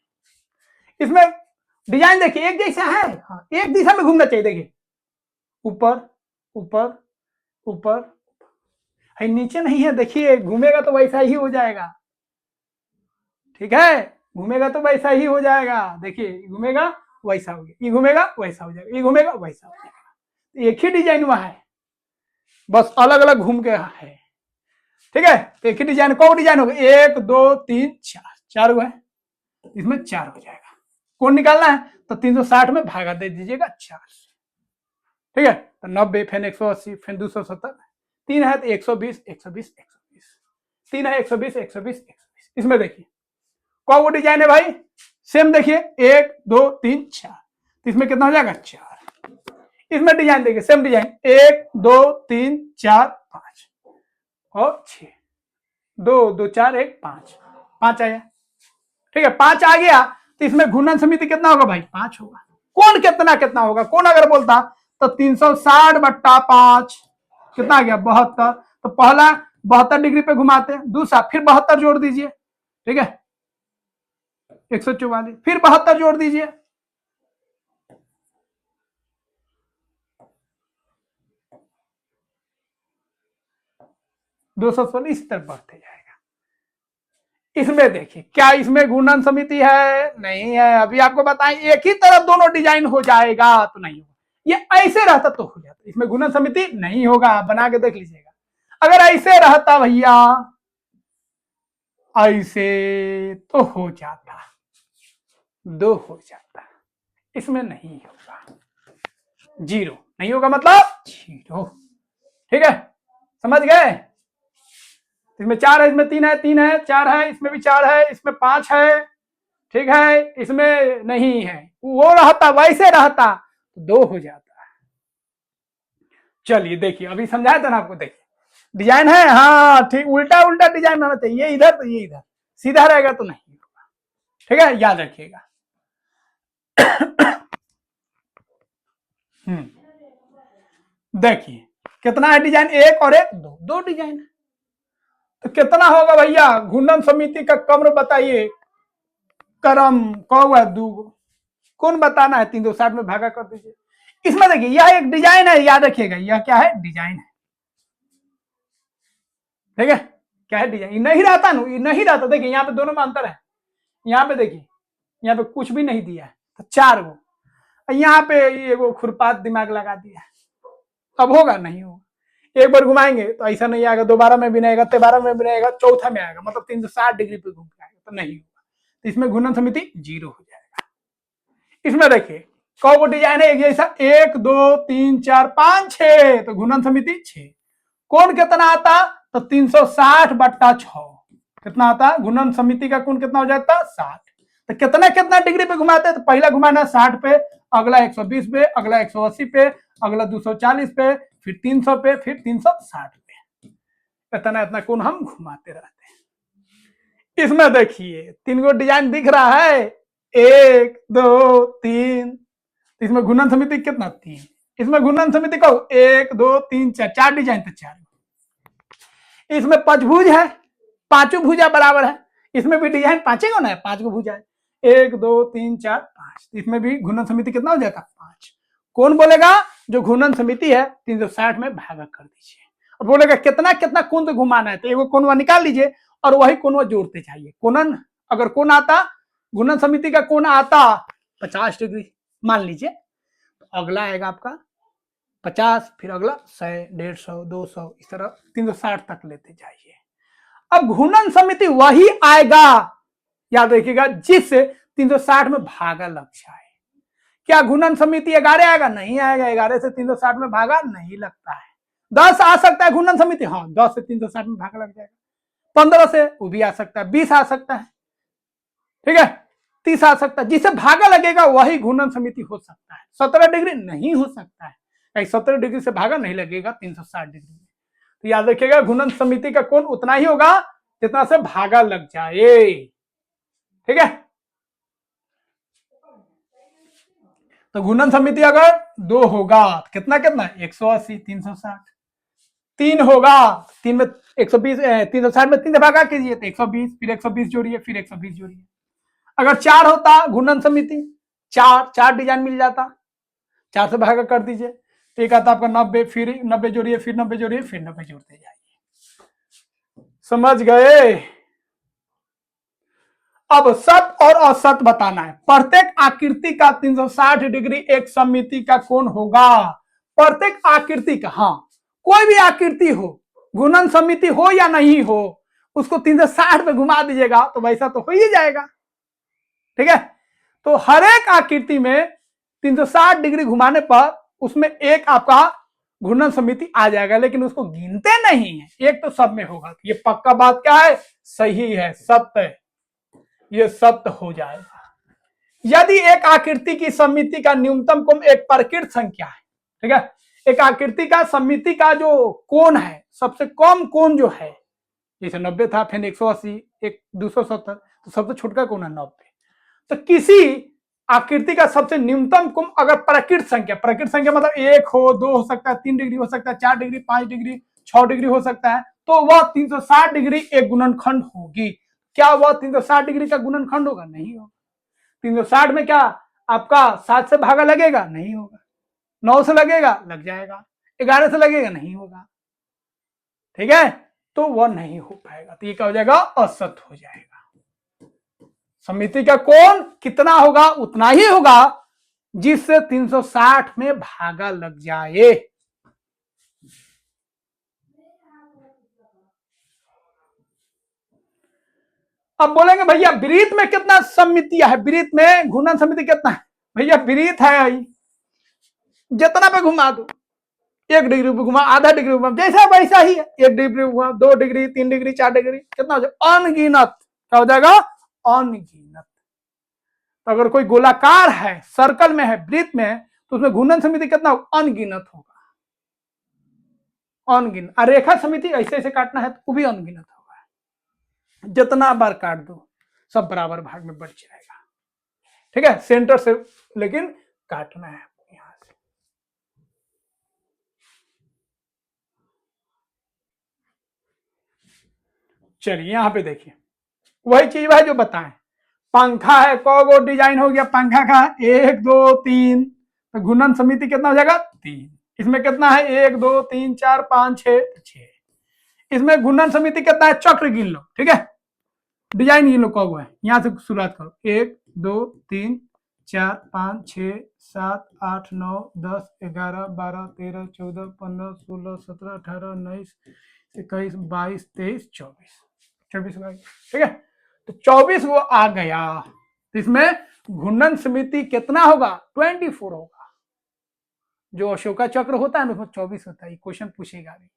S1: इसमें डिजाइन देखिए एक जैसा है, हाँ, एक दिशा में घूमना चाहिए। देखिए ऊपर ऊपर ऊपर, है नीचे नहीं है, देखिए घूमेगा तो वैसा ही हो जाएगा, ठीक है, घूमेगा तो वैसा ही हो जाएगा। देखिए घूमेगा वैसा हो गया, ये घूमेगा वैसा हो जाएगा, ये घूमेगा वैसा हो जाएगा। एक ही डिजाइन हुआ है, बस अलग अलग घूम के है, ठीक है। एक ही डिजाइन, कौन डिजाइन होगा, 1 2 3 4, 4 हुआ है, इसमें 4 हो जाएगा। कौन निकालना है, तो 360 में भागा दे दीजिएगा 4, ठीक है। तो 90 फिर 180 फिर 270, 3 है तो 120 120 120, 3 है 120 120 120। इसमें देखिए कौन वो डिजाइन है भाई, सेम देखिए 1 2 3 4, तो इसमें कितना हो जाएगा, 4। इसमें डिजाइन देखिए सेम डिजाइन, 1 2 3 4 5 और 6, 2 2 4 1 5, 5 आया, ठीक है। 5 आ गया तो इसमें घूर्णन समिति कितना होगा भाई, 5 होगा। कौन कितना कितना होगा, कौन अगर बोलता तो 360 बट्टा 5 कितना आ गया, 72। तो पहला 72 डिग्री पे घुमाते हैं, दूसरा फिर 72 जोड़ दीजिए, ठीक है, 144, फिर 72 जोड़ दीजिए, दो सौ 16, इस तरफ बढ़ते जाएगा। इसमें देखिए क्या इसमें घूर्णन समिति है, नहीं है। अभी आपको बताएं एक ही तरफ दोनों डिजाइन हो जाएगा तो नहीं होगा, ये ऐसे रहता तो हो जाता, इसमें घूर्णन समिति नहीं होगा, बना के देख लीजिएगा। अगर ऐसे रहता भैया, ऐसे तो हो जाता, 2 हो जाता, इसमें नहीं होगा, 0 नहीं होगा, मतलब 0, ठीक है। समझ गए, इसमें 4 है, इसमें 3 है, 3 है 4 है, इसमें भी 4 है, इसमें 5 है, ठीक है, इसमें नहीं है। वो रहता वैसे रहता तो 2 हो जाता। चलिए देखिए अभी समझाया था ना आपको, देखिए डिजाइन है, हाँ ठीक, उल्टा उल्टा डिजाइन होना चाहिए, ये इधर तो ये इधर, सीधा रहेगा तो नहीं होगा। ठीक है, याद रखिएगा। देखिए कितना है डिजाइन, एक और एक, दो, दो डिजाइन है। तो कितना होगा भैया घूर्णन समिति का कम्र बताइए, करम कौआ दूगो, कौन बताना है, 360 में भागा कर दीजिए। इसमें देखिए यह एक डिजाइन है, याद रखिएगा, यह क्या है, डिजाइन है। ठीक है, क्या है, डिजाइन नहीं रहता ना, नहीं रहता। देखिए यहाँ पे दोनों में अंतर है, यहाँ पे देखिए, यहाँ पे कुछ भी नहीं दिया है तो 4 गो, यहाँ पे ये वो खुरपात दिमाग लगा दिया, अब होगा नहीं होगा। एक बार घुमाएंगे तो ऐसा नहीं आएगा, दोबारा में भी नहीं आएगा, 13 में भी नहीं आएगा, चौथा में आएगा, मतलब 360 डिग्री पे घूम के आएगा, तो नहीं होगा। तो इसमें घूर्णन समिति 0 हो जाएगा। इसमें देखिए कौ डिजाइन है, एक जैसा, 1 2 3 4 5 6, तो घूर्णन समिति 6। कोण कितना आता, तो 360/6 कितना आता, घूर्णन समिति का कोण कितना हो जाता, 60। तो कितना कितना डिग्री पे घुमाते हैं, तो पहला घुमाना 60 पे, अगला 120 पे, अगला 180 पे, अगला 240 पे, फिर 300 पे, फिर 360 पे, इतना इतना कोण हम घुमाते रहते हैं। इसमें देखिए 3 गो डिजाइन दिख रहा है, 1 2 3, इसमें घूर्णन समिति कितना, 3। इसमें घूर्णन समिति को 1 2 3 4, 4 डिजाइन, तो 4। इसमें पंचभुज है, पांचों भुजा बराबर है, इसमें भी डिजाइन 5 को ना है, 5 को भुजा है, 1 2 3 4 5, इसमें भी घूर्णन समिति कितना हो जाएगा, 5। कौन बोलेगा, जो घूर्णन समिति है 360 में भागा कर दीजिए, और बोलेगा कितना कितना कोण तो घुमाना है, तो एगो कोण निकाल लीजिए और वही कोण जोड़ते जाइए। कोणन अगर कोण आता, घूर्णन समिति का कोण आता 50 डिग्री मान लीजिए, तो अगला आएगा आपका 50, फिर अगला 100 150 200, इस तरह 360 तक लेते जाइए। अब घूर्णन समिति वही आएगा, याद रखिएगा, जिससे 360 में भागा लग जाए। क्या घूर्णन समिति 11 आएगा, नहीं आएगा, 11 से 360 में भागा नहीं लगता है। 10 आ सकता है घूर्णन समिति, हाँ 10 से 360 में भागा लग जाएगा। 15 से वो भी आ सकता है, 20 आ सकता है, ठीक है, 30 आ सकता है, जिससे भागा लगेगा वही घूर्णन समिति हो सकता है। 17 डिग्री नहीं हो सकता है, 17 डिग्री से भागा नहीं लगेगा 360 डिग्री में। तो याद रखिएगा घूर्णन समिति का कोण उतना ही होगा जितना से भागा लग जाए। ठीक है, तो घूर्णन समिति अगर 2 होगा, कितना कितना, 180 360, 3 होगा, 3 में 120, 360 में 3 से भागा कीजिए तो 120, फिर 120 जोड़िए, फिर 120 जोड़िए। अगर 4 होता घूर्णन समिति, 4 डिजाइन मिल जाता, 4 से भागा कर दीजिए, तो एक आता आपका 90, फिर 90 जोड़िए, फिर 90 जोड़िए, फिर 90 जोड़ते जाइए। समझ गए। अब सत्य और असत्य बताना है। प्रत्येक आकृति का 360 डिग्री एक समिति का कोण होगा। प्रत्येक आकृति का, हाँ कोई भी आकृति हो, घूर्णन समिति हो या नहीं हो, उसको 360 पे घुमा दीजिएगा तो वैसा तो हो ही जाएगा। ठीक है, तो हर एक आकृति में 360 डिग्री घुमाने पर उसमें एक आपका घूर्णन समिति आ जाएगा, लेकिन उसको गिनते नहीं है, एक तो सब में होगा। ये पक्का बात क्या है, सही है, सत्य, ये सत्य हो जाएगा। यदि एक आकृति की समिति का न्यूनतम कोण एक प्रकृत संख्या है, ठीक है, एक आकृति का समिति का जो कोण है, सबसे कम कोण जो है, जैसे 90 था, फिर 180, एक 270, तो सबसे छोटा कोण है 90। तो किसी आकृति का सबसे न्यूनतम कोण अगर प्रकृत संख्या मतलब 1 हो, 2 हो सकता है, 3 डिग्री हो सकता है, 4 डिग्री, 5 डिग्री, 6 डिग्री हो सकता है, तो वह 360 डिग्री एक गुणनखंड होगी। क्या वह 360 डिग्री का गुणनखंड होगा, नहीं होगा। 360 में क्या आपका 7 से भागा लगेगा, नहीं होगा। 9 से लगेगा, लग जाएगा। 11 से लगेगा, नहीं होगा। ठीक है, तो वह नहीं हो पाएगा, तो ये क्या हो जाएगा, असत्य हो जाएगा। समिति का कोण कितना होगा, उतना ही होगा जिससे 360 में भागा लग जाए। अब बोलेंगे भैया वृत्त में कितना समितियां है, वृत्त में घूर्णन समिति कितना है, भैया वृत्त है जितना पे घुमा दो, 1 डिग्री पे घुमा, आधा डिग्री घुमा, जैसा वैसा ही है। 1 डिग्री घुमा, 2 डिग्री, 3 डिग्री, 4 डिग्री, कितना हो जाएगा, अनगिनत। क्या हो जाएगा, अनगिनत। तो अगर कोई गोलाकार है, सर्कल में है, वृत्त में है, तो उसमें घूर्णन समिति कितना होगा, अनगिनत होगा, अनगिनत। रेखा समिति ऐसे ऐसे काटना है तो वो भी अनगिनत होगा। जितना बार काट दो सब बराबर भाग में बढ़ जाएगा। ठीक है, सेंटर से लेकिन काटना है यहां से। चलिए यहां पे देखिए, वही चीज है जो बताएं। पंखा है, कौगो डिजाइन हो गया पंखा का, 1 2 3, तो घूर्णन समिति कितना हो जाएगा 3। इसमें कितना है 1 2 3 4 5 6 6। इसमें घूर्णन समिति कितना है, चक्र गिन लो। ठीक है, डिजाइन गिन लो कौगो है, यहां से शुरुआत करो। 1 2 3 4 5 6 7 8 9 10 11 12 13 14 15 16 17 18 19 21 22 23 24 24 ठीक है, तो 24 वो आ गया। तो इसमें घूर्णन समिति कितना होगा 24 होगा। जो अशोका चक्र होता है ना उसमें 24 होता है, क्वेश्चन पूछेगा भी।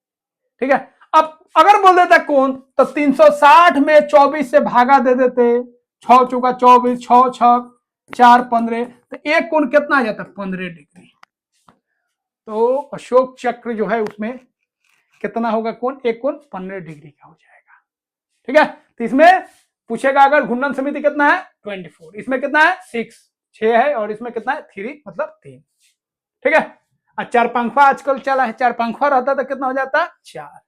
S1: ठीक है, अब अगर बोल देता कौन तो 360 में 24 से भागा दे देते, 6 चौका 24, 6 6 4 15, तो एक कोण कितना आ जाता 15 डिग्री। तो अशोक चक्र जो है उसमें कितना होगा कोण, एक कोण 15 डिग्री का हो जाएगा। ठीक है, तो इसमें पूछेगा अगर घूर्णन समिति कितना है 24, इसमें कितना है 6 है, और इसमें कितना है 3 मतलब 3। ठीक है, और चार पंखा आजकल चला है, चार पंखा रहता तो कितना हो जाता 4,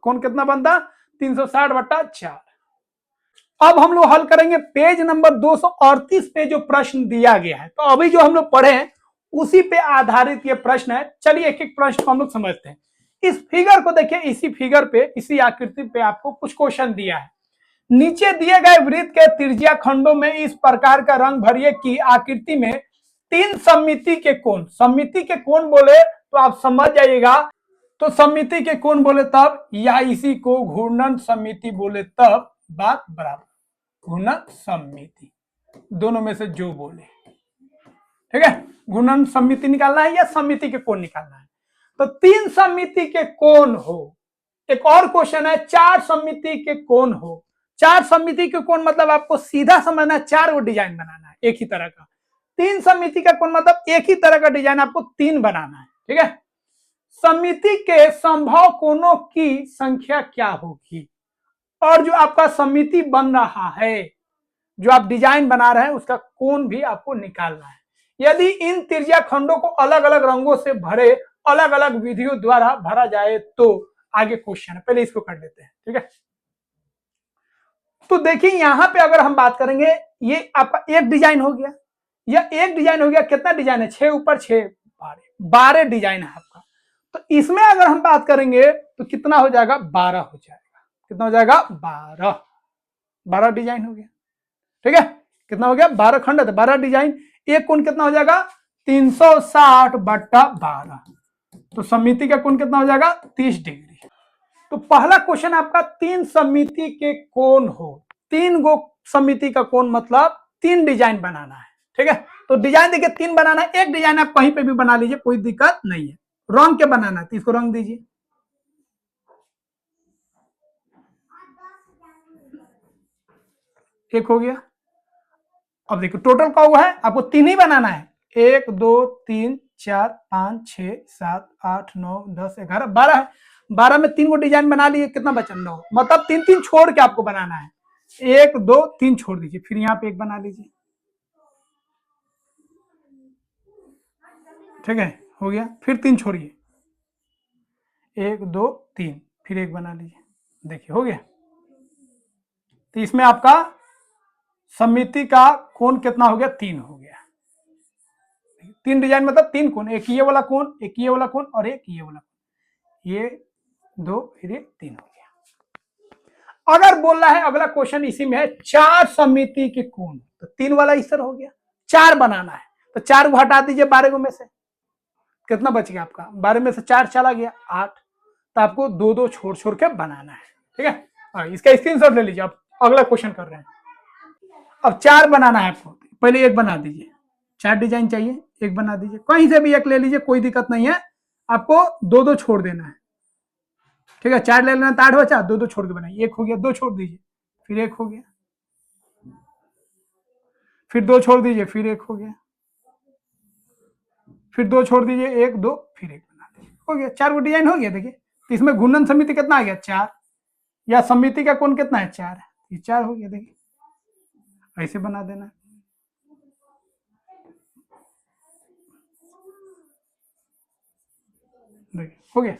S1: कौन कितना बनता 360/4। अब हम लोग हल करेंगे पेज नंबर 238 पे जो प्रश्न दिया गया है। तो अभी जो हम लोग पढ़े हैं उसी पे आधारित ये प्रश्न है। चलिए एक एक प्रश्न को हम लोग समझते हैं। इस फिगर को देखिए, इसी फिगर पे, इसी आकृति पे आपको कुछ क्वेश्चन दिया है। नीचे दिए गए वृत्त के त्रिज्या खंडों में इस प्रकार का रंग भरिए कि आकृति में 3 सममिति के कोण, सममिति के कोण बोले तो आप समझ जाइएगा, तो सममिति के कोण बोले तब, या इसी को घूर्णन सममिति बोले तब, बात बराबर। घूर्णन सममिति दोनों में से जो बोले। ठीक है, घूर्णन सममिति निकालना है या सममिति के कोण निकालना है। तो 3 सममिति के कोण हो। एक और क्वेश्चन है 4 सममिति के कोण हो। 4 सममिति के कोण मतलब आपको सीधा समझना है 4 वो डिजाइन बनाना है एक ही तरह का। 3 सममिति का कोण मतलब एक ही तरह का डिजाइन आपको 3 बनाना है। ठीक है, सममिति के संभव कोणों की संख्या क्या होगी, और जो आपका सममिति बन रहा है, जो आप डिजाइन बना रहे हैं उसका कोण भी आपको निकालना है। यदि इन त्रिज्या खंडों को अलग अलग रंगों से भरे, अलग अलग विधियों द्वारा भरा जाए तो आगे क्वेश्चन है, पहले इसको कर लेते हैं। ठीक है, तो देखिए यहां पे अगर हम बात करेंगे, ये आपका एक डिजाइन हो गया, या एक डिजाइन हो गया, कितना डिजाइन है 6 ऊपर 6 12 डिजाइन है आपका। तो इसमें अगर हम बात करेंगे तो कितना हो जाएगा 12 हो जाएगा। कितना हो जाएगा 12 डिजाइन हो गया। ठीक है, कितना हो गया 12 खंड है, 12 डिजाइन। एक कोण कितना हो जाएगा 360/12, तो सममिति का कोण कितना हो जाएगा 30 डिग्री। तो पहला क्वेश्चन आपका 3 सममिति के कोण हो, 3 गो सममिति का कोण मतलब 3 डिजाइन बनाना है। ठीक है, तो डिजाइन देखिए 3 बनाना है, एक डिजाइन आप कहीं पे भी बना लीजिए, कोई दिक्कत नहीं है। रंग के बनाना है तो इसको रंग दीजिए। एक हो गया। अब देखो टोटल का हुआ है, आपको 3 ही बनाना है। 1 2 3 4 5 6 7 8 9 10 11 12 है। 12 में 3 को डिजाइन बना लिए, कितना बचा 9, मतलब 3 3 छोड़ के आपको बनाना है। 1 2 3 छोड़ दीजिए, फिर यहाँ पे एक बना लीजिए। ठीक है, हो गया। फिर 3 छोड़िए, 1 2 3, फिर एक बना लीजिए। देखिए हो गया। तो इसमें आपका सममिति का कोण कितना हो गया 3 हो गया। 3 डिजाइन मतलब 3 कोण, एक ये वाला कोण, एक ये वाला कोण और एक ये वाला कोण, ये 2 फिर ये 3 हो गया। अगर बोल रहा है अगला क्वेश्चन इसी में है 4 सममिति के कोण, तो 3 वाला इस तरह हो गया। 4 बनाना है तो 4 को हटा दीजिए 12 में से, कितना बच गया आपका 12 में से 4 चला गया 8, तो आपको 2 2 छोड़ छोड़ के बनाना है। ठीक है, इसका स्क्रीनशॉट ले लीजिए। आप अगला क्वेश्चन कर रहे हैं। अब 4 बनाना है आपको, पहले एक बना दीजिए। 4 डिजाइन चाहिए, एक बना दीजिए, कहीं से भी एक ले लीजिए, कोई दिक्कत नहीं है। आपको 2 2 छोड़ देना है। ठीक है, 4 ले लेना, 8 बचा, 2 2 छोड़ के बनाइए। 1 हो गया, 2 छोड़ दीजिए, फिर 1 हो गया, फिर 2 छोड़ दीजिए, फिर 1 हो गया, फिर 2 छोड़ दीजिए, 1 2 फिर 1 बना दीजिए, हो गया। 4 को डिजाइन हो गया। देखिए तो इसमें घूर्णन समिति कितना आ गया 4, या समिति का कोण कितना है 4 है, ये 4 हो गया। देखिए ऐसे बना देना, देखिए हो गया,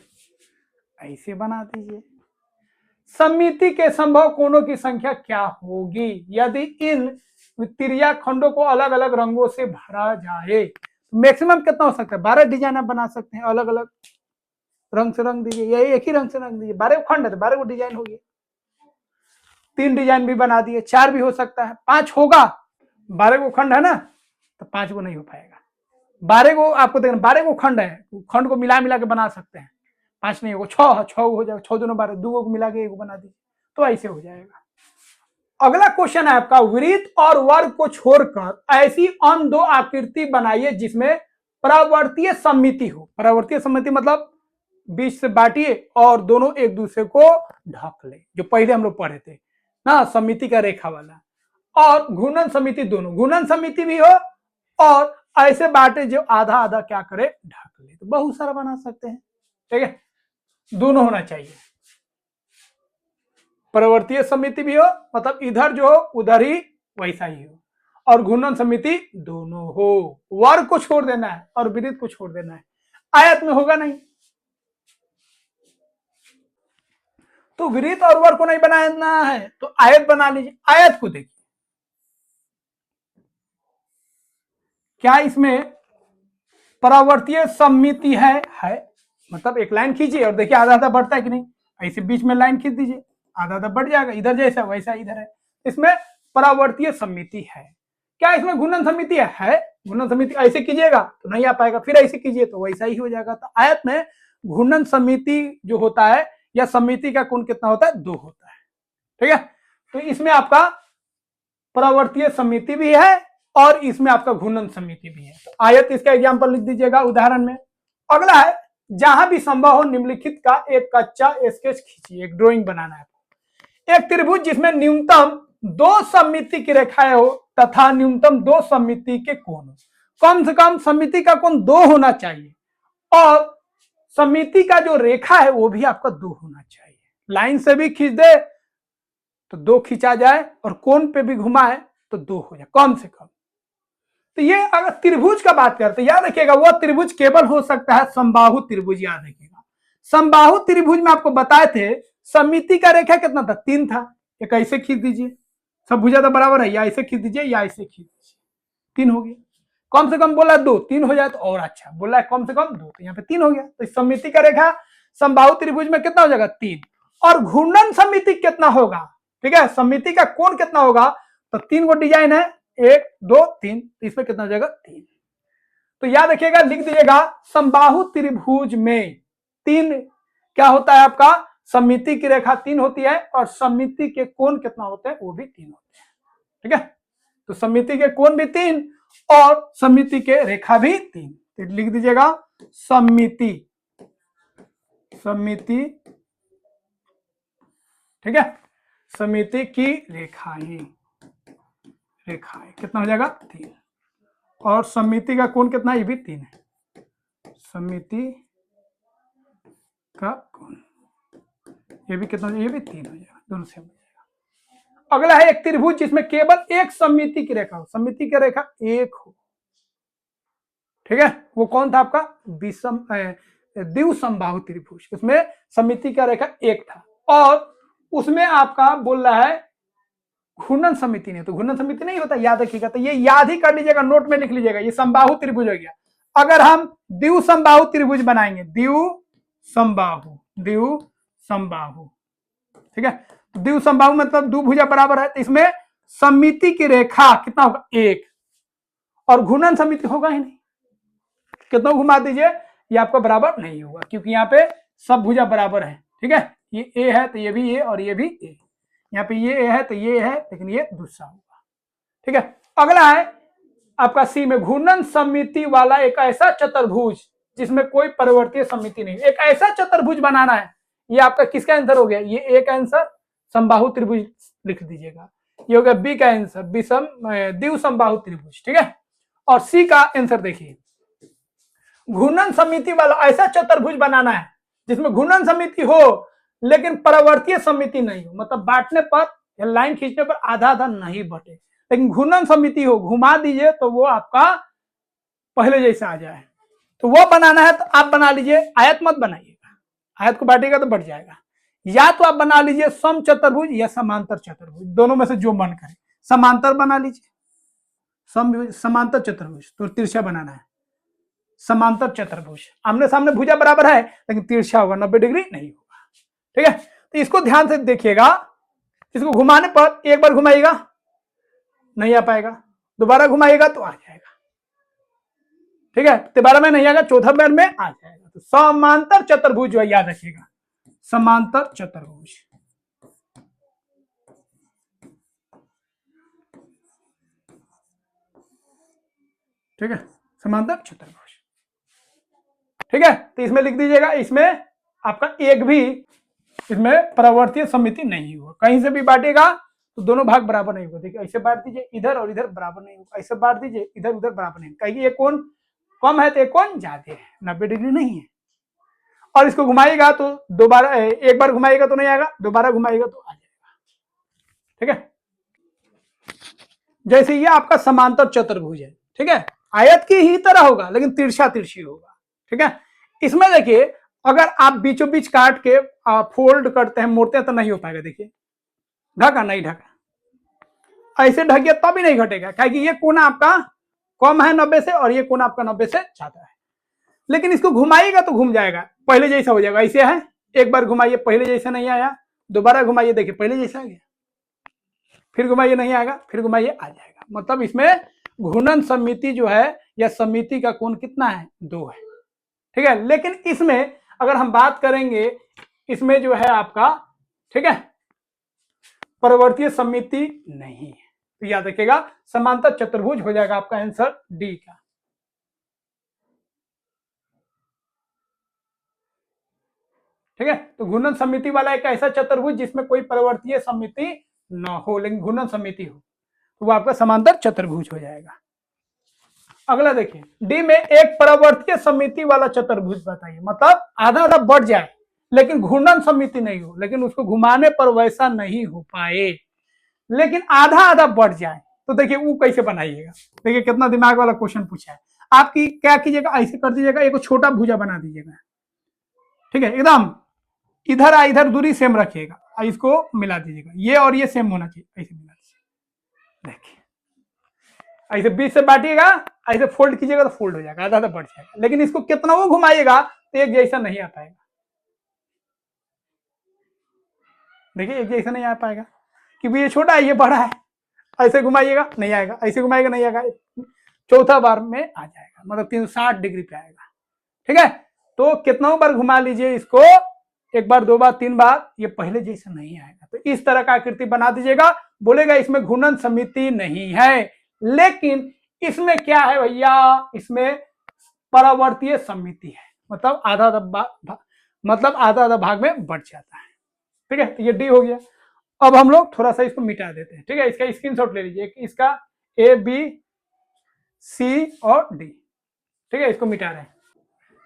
S1: ऐसे बना दीजिए। समिति के संभव कोणों की संख्या क्या होगी यदि इन त्रिज्या खंडों को अलग अलग रंगों से भरा जाए? मैक्सिमम कितना हो सकता है? 12 डिजाइन आप बना सकते हैं, अलग अलग रंग से रंग दीजिए, या एक ही रंग से रंग दीजिए। 12 खंड है तो 12 डिजाइन हो गया। 3 डिजाइन भी बना दिए, 4 भी हो सकता है, 5 होगा। 12 को खंड है ना, तो 5 को नहीं हो पाएगा। 12 को आपको देखना, 12 को खंड है, खंड को मिला मिला के बना सकते हैं, 5 नहीं होगा, 6 हो जाएगा, 6 दोनों 12, 2 को मिला के 1 बना दीजिए, तो ऐसे हो जाएगा। अगला क्वेश्चन है आपका, वृत्त और वर्ग को छोड़कर ऐसी अन्य 2 आकृति बनाइए जिसमें परावर्तीय सममिति हो। परावर्तीय सममिति मतलब बीच से बांटिए और दोनों एक दूसरे को ढक ले, जो पहले हम लोग पढ़े थे ना, सममिति का रेखा वाला। और घूर्णन समिति, दोनों घूर्णन समिति भी हो और ऐसे बांटे जो आधा आधा क्या करे, ढक ले। तो बहुत सारा बना सकते हैं, ठीक है, दोनों होना चाहिए। परिवर्तीय समिति भी हो, मतलब इधर जो हो उधर ही वैसा ही हो, और घूर्णन समिति दोनों हो। वर्ग को छोड़ देना है और वृत्त को छोड़ देना है, आयत में होगा नहीं। तो वृत्त और वर्ग को नहीं बनाना है तो आयत बना लीजिए। आयत को देखिए, क्या इसमें परावर्तीय सममिति है? मतलब एक लाइन खींचिए और देखिए आधा आधा बढ़ता है कि नहीं, ऐसे बीच में लाइन खींच दीजिए, आधा आधा बढ़ जाएगा, इधर जैसा वैसा इधर है। इसमें परावर्तीय सममिति है। क्या इसमें घूर्णन समिति है? घूर्णन समिति ऐसे कीजिएगा तो नहीं आ पाएगा, फिर ऐसे कीजिए तो वैसा ही हो जाएगा। तो आयत में घूर्णन समिति जो होता है या समिति का कोण कितना होता है? 2 होता है, ठीक है। तो इसमें आपका परावर्तीय समिति भी है और इसमें आपका घूर्णन समिति भी है। तो आयत इसका एग्जाम्पल लिख दीजिएगा उदाहरण में। अगला है, जहां भी संभव हो निम्नलिखित का एक कच्चा स्केच खींचिए। एक ड्राइंग बनाना है। एक त्रिभुज जिसमें न्यूनतम 2 सममिति की रेखाएं हो तथा न्यूनतम 2 सममिति के कोण, कम से कम सममिति का कोण 2 होना चाहिए और सममिति का जो रेखा है वो भी आपका 2 होना चाहिए। लाइन से भी खींच दे तो 2 खींचा जाए और कोण पे भी घुमाए तो 2 हो जाए कम से कम। तो ये अगर त्रिभुज का बात करते हैं, याद रखिएगा वो त्रिभुज केवल हो सकता है समबाहु त्रिभुज। याद रखिएगा समबाहु त्रिभुज में आपको बताए थे सममिति का रेखा कितना था? 3 था। एक ऐसे खींच दीजिए, सब भुजा तो बराबर है, या ऐसे खींच दीजिए या ऐसे खींच दीजिए, 3 हो गया। कम से कम बोला 2, 3 हो जाए तो और अच्छा, बोला कम से कम 2, तो यहाँ पे 3 हो गया। तो सममिति का रेखा समबाहु त्रिभुज में कितना हो जाएगा? 3। और घूर्णन सममिति कितना होगा? ठीक है, सममिति का कोण कितना होगा? तो 3 को डिजाइन है, 1 2 3, तो इसमें कितना हो जाएगा? 3। तो याद रखिएगा, लिख दीजिएगा समबाहु त्रिभुज में 3 क्या होता है आपका? सममिति की रेखा 3 होती है और सममिति के कोण कितना होते हैं? वो भी 3 होते हैं, ठीक है। तो सममिति के कोण भी 3 और सममिति के रेखा भी 3। तो लिख दीजिएगा सममिति, सममिति, ठीक है, सममिति की रेखाएं, रेखाएं कितना हो जाएगा? 3। और सममिति का कोण कितना? ये भी 3 है। सममिति का कोण ये भी कितना? ये भी 3 हो जाएगा, दोनों सेम हो जाएगा। अगला है एक त्रिभुज जिसमें केवल एक सममिति की रेखा हो, सममिति की रेखा 1 हो, ठीक है। वो कौन था आपका? विषम द्विसमबाहु त्रिभुज। उसमें सममिति का रेखा 1 था और उसमें आपका बोल रहा है घूर्णन समिति नहीं, तो घूर्णन समिति नहीं होता, याद रखिएगा। तो ये याद ही कर लीजिएगा, नोट में लिख लीजिएगा, ये समबाहु त्रिभुज हो गया। अगर हम द्विसमबाहु त्रिभुज बनाएंगे, द्विसमबाहु, द्विसमबाहु, ठीक है, द्विसमबाहु मतलब 2 भुजा बराबर है, तो इसमें सममिति की रेखा कितना होगा? 1। और घूर्णन समिति होगा ही नहीं, कितना घुमा दीजिए ये आपका बराबर नहीं होगा, क्योंकि यहाँ पे सब भुजा बराबर है, ठीक है। ये ए है तो ये भी ए और ये भी ए, यहाँ पे ये ए है तो ये है, लेकिन ये दूसरा होगा, ठीक है। अगला है आपका सी में, घूर्णन सममिति वाला एक ऐसा चतुर्भुज जिसमें कोई परिवर्तीय सममिति नहीं। एक ऐसा चतुर्भुज बनाना है, ये आपका किसका आंसर हो गया? ये ए का आंसर, समबाहु त्रिभुज लिख दीजिएगा। ये हो गया बी का आंसर, द्विसमबाहु त्रिभुज, ठीक है। और सी का आंसर देखिए, घूर्णन सममिति वाला ऐसा चतुर्भुज बनाना है जिसमें घूर्णन समिति हो लेकिन परावर्तीय समिति नहीं हो, मतलब बांटने पर या लाइन खींचने पर आधा आधा नहीं बटे, लेकिन घूर्णन समिति हो, घुमा दीजिए तो वो आपका पहले जैसा आ जाए। तो वो बनाना है तो आप बना लीजिए, आयत मत बनाइएगा, आयत को बांटिएगा तो बढ़ जाएगा। या तो आप बना लीजिए सम चतुर्भुज या समांतर चतुर्भुज, दोनों में से जो मन करे। समांतर बना लीजिए, समांतर चतुर्भुज तो तिरछा बनाना है, समांतर चतुर्भुज, आमने सामने भुजा बराबर है लेकिन तिरछा होगा, 90 डिग्री नहीं होगा। ठीक है, तो इसको ध्यान से देखिएगा, इसको घुमाने पर एक बार घुमाइएगा नहीं आ पाएगा, दोबारा घुमाइएगा तो आ जाएगा। ठीक है, दोबारा में नहीं आएगा, चौथा बार में आ जाएगा। तो समांतर चतुर्भुज जो है याद रखिएगा, समांतर चतुर्भुज। ठीक है, समांतर चतुर्भुज। ठीक है, तो इसमें लिख दीजिएगा, इसमें आपका एक भी इसमें परावर्तीय समिति नहीं हुआ, कहीं से भी बांटेगा तो दोनों भाग बराबर नहीं होगा। देखिए ऐसे बांट दीजिए, इधर और इधर बराबर नहीं होगा, ऐसे बांट दीजिए, इधर उधर बराबर नहीं, कहीं एक कोण कम है तो एक कोण ज्यादा है, 90 डिग्री नहीं है। और इसको घुमाएगा तो दोबारा, एक बार घुमाएगा तो नहीं आएगा, दोबारा घुमाएगा तो आ जाएगा। ठीक है, जैसे ये आपका समांतर चतुर्भुज है, ठीक है, आयत की ही तरह होगा लेकिन तिरछा तिरछी होगा। ठीक है, इसमें देखिए अगर आप बीचों बीच काट के फोल्ड करते हैं, मोड़ते हैं तो नहीं हो पाएगा। देखिए ढका नहीं ढका, ऐसे ढकिए तब भी नहीं घटेगा, क्योंकि ये कोना आपका कम है 90 से और ये कोना आपका 90 से ज्यादा है। लेकिन इसको घुमाइएगा तो घूम जाएगा, पहले जैसा हो जाएगा। ऐसे है, एक बार घुमाइए पहले जैसा नहीं आया, दोबारा घुमाइए देखिए पहले जैसा आ गया, फिर घुमाइए नहीं आएगा, फिर घुमाइए आ जाएगा। मतलब इसमें घूर्णन समिति जो है या समिति का कोण कितना है, 2 है। ठीक है, लेकिन इसमें अगर हम बात करेंगे, इसमें जो है आपका, ठीक है, परावर्तीय समिति नहीं है। तो याद रखिएगा समांतर चतुर्भुज हो जाएगा आपका आंसर डी का। ठीक है, तो घूर्णन समिति वाला एक ऐसा चतुर्भुज जिसमें कोई परावर्तीय समिति न हो लेकिन घूर्णन समिति हो, तो वो आपका समांतर चतुर्भुज हो जाएगा। अगला देखिए, डी में एक परावर्तीय समिति वाला चतुर्भुज बताइए, मतलब आधा आधा बढ़ जाए लेकिन घूर्णन समिति नहीं हो, लेकिन उसको घुमाने पर वैसा नहीं हो पाए, लेकिन आधा आधा बढ़ जाए, तो देखिए वो कैसे बनाइएगा। देखिए कितना दिमाग वाला क्वेश्चन पूछा है। आपकी क्या कीजिएगा, ऐसे कर दीजिएगा, एक छोटा भुजा बना दीजिएगा। ठीक है, एकदम इधर इधर दूरी सेम रखिएगा, इसको मिला दीजिएगा, ये और ये सेम होना चाहिए, ऐसे मिला दीजिए। देखिए ऐसे बीच से बांटिएगा, ऐसे फोल्ड कीजिएगा तो फोल्ड हो जाएगा, आधा आधा बढ़ जाएगा, लेकिन इसको कितना वो घुमाइएगा तो एक जैसा नहीं आ पाएगा। देखिए एक जैसा नहीं आ पाएगा क्योंकि ये छोटा है ये बड़ा है, ऐसे घुमाइएगा नहीं आएगा, ऐसे घुमाइएगा नहीं आएगा, चौथा बार में आ जाएगा, मतलब 360 डिग्री पे आएगा। ठीक है, तो कितना बार घुमा लीजिए इसको, एक बार, दो बार, तीन बार, ये पहले जैसा नहीं आएगा। तो इस तरह का आकृति बना दीजिएगा। बोलेगा इसमें घूर्णन समिति नहीं है, लेकिन इसमें क्या है भैया, इसमें परावर्तीय समिति है, मतलब आधा आधा भाग में बढ़ जाता है। ठीक है, तो ये डी हो गया। अब हम लोग थोड़ा सा इसको मिटा देते हैं। ठीक है, इसका स्क्रीनशॉट ले लीजिए, इसका ए बी सी और डी। ठीक है, इसको मिटा रहे हैं।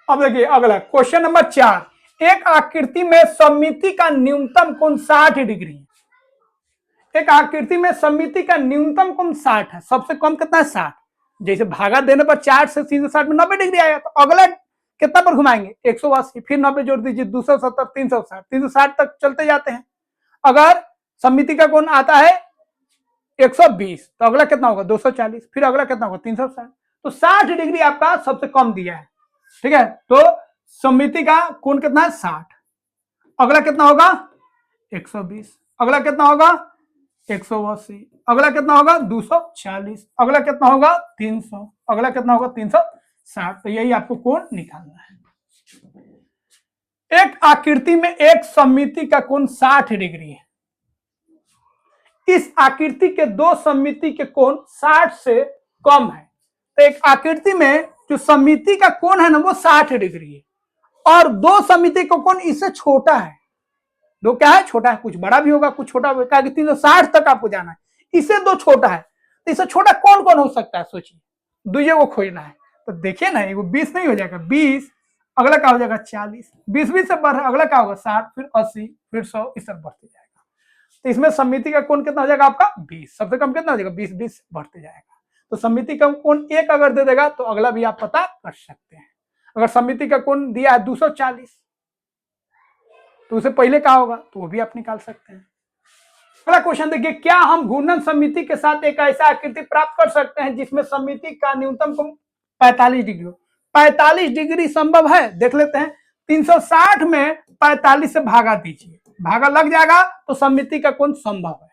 S1: अब देखिए अगला क्वेश्चन नंबर 4, एक आकृति में सममिति का न्यूनतम कोण 60 डिग्री है। एक आकृति में सममिति का न्यूनतम कोण 60 है, सबसे कम कितना है, 60। जैसे भागा देने पर 4 से 360 में 90 डिग्री आएगा, तो अगला कितना पर घुमाएंगे, 180, फिर 90 जोड़ दीजिए, 270, 360, 360 तक चलते जाते हैं। अगर सममिति का कोण आता है 120, तो अगला कितना होगा, 240, फिर अगला कितना होगा, 360। तो 60 डिग्री आपका सबसे कम दिया है। ठीक है, तो सममिति का कोण कितना है, 60। अगला कितना होगा, 120। अगला कितना होगा, 180। अगला कितना होगा, 240। अगला कितना होगा, 300। अगला कितना होगा, 360। तो यही आपको कोण निकालना है। एक आकृति में एक सममिति का कोण 60 डिग्री है। इस आकृति के दो सममिति के कोण 60 से कम है। तो एक आकृति में जो सममिति का कोण है ना, वो 60 डिग्री है, और दो सममिति का कोण इससे छोटा है। दो क्या है, छोटा है, कुछ बड़ा भी होगा कुछ छोटा भी, 360 तक आपको जाना है, इससे दो छोटा है। तो इससे छोटा कौन कौन हो सकता है, सोचिए, दुइये को खोजना है। तो देखिए ना, वो 20 नहीं हो जाएगा, 20 अगला क्या हो जाएगा 40, 20 से बढ़ अगला क्या होगा 60, फिर 80, फिर 100, इस तरह बढ़ते जाएगा। तो इसमें सममिति का कोण कितना हो जाएगा आपका 20, सबसे कम कितना हो जाएगा 20 बढ़ते जाएगा। तो सममिति का कोण 1 अगर दे देगा तो अगला भी आप पता कर सकते हैं। अगर सममिति का कोण दिया है 240 तो उसे पहले क्या होगा तो वो भी आप निकाल सकते हैं। अगला क्वेश्चन देखिए, क्या हम घूर्णन सममिति के साथ एक ऐसा आकृति प्राप्त कर सकते हैं जिसमें सममिति का न्यूनतम कोण 45 डिग्री हो? 45 डिग्री संभव है, देख लेते हैं। 360 में 45 से भागा दीजिए, भागा लग जाएगा तो सममिति का कोण संभव है।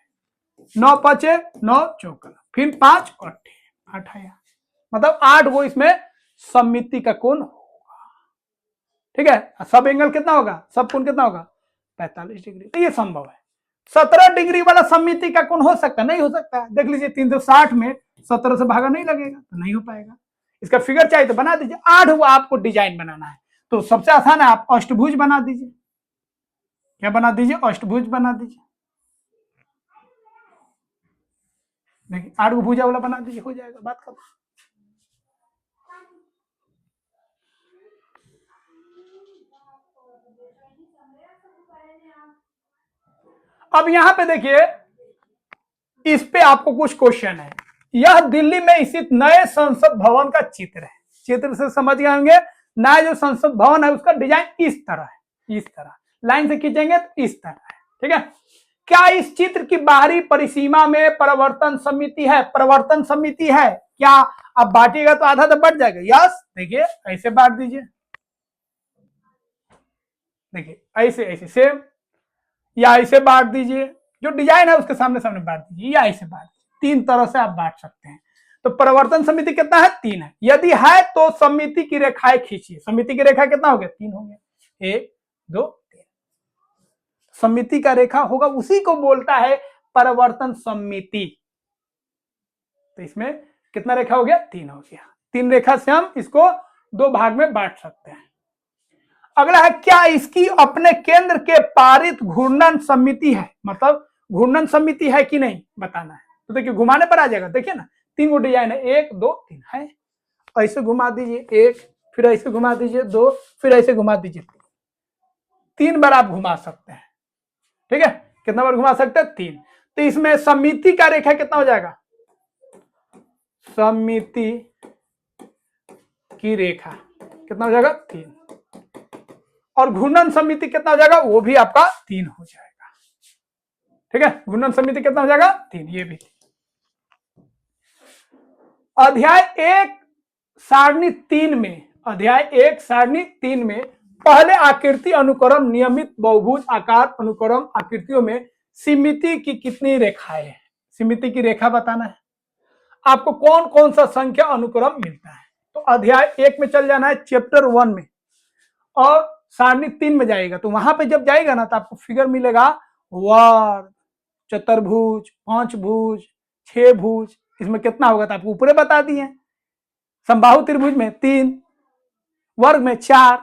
S1: 9 5 9 चौका, फिर 5 और 8 आया, मतलब 8 वो इसमें सममिति का कोण होगा। ठीक है, सब एंगल कितना होगा, सब कोण कितना होगा 45 डिग्री, तो ये संभव है। 17 डिग्री वाला सममिति का कोण हो सकता है? नहीं हो सकता है। देख लीजिए 360 में 17 से भागा नहीं लगेगा तो नहीं हो पाएगा। इसका फिगर चाहिए तो बना दीजिए। 8 हुआ आपको डिजाइन बनाना है तो सबसे आसान है, आप अष्टभुज बना दीजिए। क्या बना दीजिए? अष्टभुज बना दीजिए। देखिए 8 भुजा वाला बना दीजिए, हो जाएगा, बात खत्म। अब यहां पे देखिए, इस पे आपको कुछ क्वेश्चन है। यह दिल्ली में स्थित नए संसद भवन का चित्र है। चित्र से समझ गए होंगे, नया जो संसद भवन है उसका डिजाइन इस तरह है, इस तरह लाइन से खींचेंगे तो इस तरह है। ठीक है, क्या इस चित्र की बाहरी परिसीमा में परिवर्तन समिति है? परिवर्तन समिति है क्या? आप बांटिएगा तो आधा तो बढ़ जाएगा। यस, देखिए ऐसे बांट दीजिए, देखिए ऐसे ऐसे सेम, या ऐसे बांट दीजिए, जो डिजाइन है उसके सामने सामने बांट दीजिए, या ऐसे बांट दीजिए। 3 तरह से आप बांट सकते हैं। तो परिवर्तन समिति कितना है? 3 है। यदि है तो समिति की रेखाएं खींचिए। समिति की रेखा कितना हो गया? 3 हो गया, 1 2 3। समिति का रेखा होगा, उसी को बोलता है परिवर्तन समिति। तो इसमें कितना रेखा हो गया? 3 हो गया। 3 रेखा से हम इसको 2 भाग में बांट सकते हैं। अगला है, क्या इसकी अपने केंद्र के पारित घूर्णन समिति है? मतलब घूर्णन समिति है कि नहीं बताना है। तो देखिए घुमाने पर आ जाएगा, देखिए ना 3 गो डिजाइन है, 1 2 3 है। ऐसे घुमा दीजिए 1, फिर ऐसे घुमा दीजिए 2, फिर ऐसे घुमा दीजिए 3 बार आप घुमा सकते हैं। ठीक है, कितना बार घुमा सकते हैं? 3। तो इसमें समिति का रेखा कितना हो जाएगा? समिति की रेखा कितना हो जाएगा? 3। और घूर्णन समिति कितना हो जाएगा? वो भी आपका 3 हो जाएगा। ठीक है, घूर्णन समिति कितना हो जाएगा? 3, ये भी। अध्याय 1 सारणी 3 में, अध्याय 1 सारणी 3 में पहले आकृति अनुक्रम नियमित बहुभुज आकार अनुक्रम आकृतियों में समिति की कितनी रेखाएं हैं? समिति की रेखा बताना है आपको। कौन कौन सा संख्या अनुक्रम मिलता है? तो अध्याय 1 में चल जाना है, चैप्टर 1 में, और सारणी 3 में जाएगा। तो वहां पे जब जाएगा ना तो आपको फिगर मिलेगा वर्ग, चतुर्भुज, पंचभुज, 6 भुज। इसमें कितना होगा तो आपको ऊपर बता दिए। समबाहु त्रिभुज में 3, वर्ग में 4,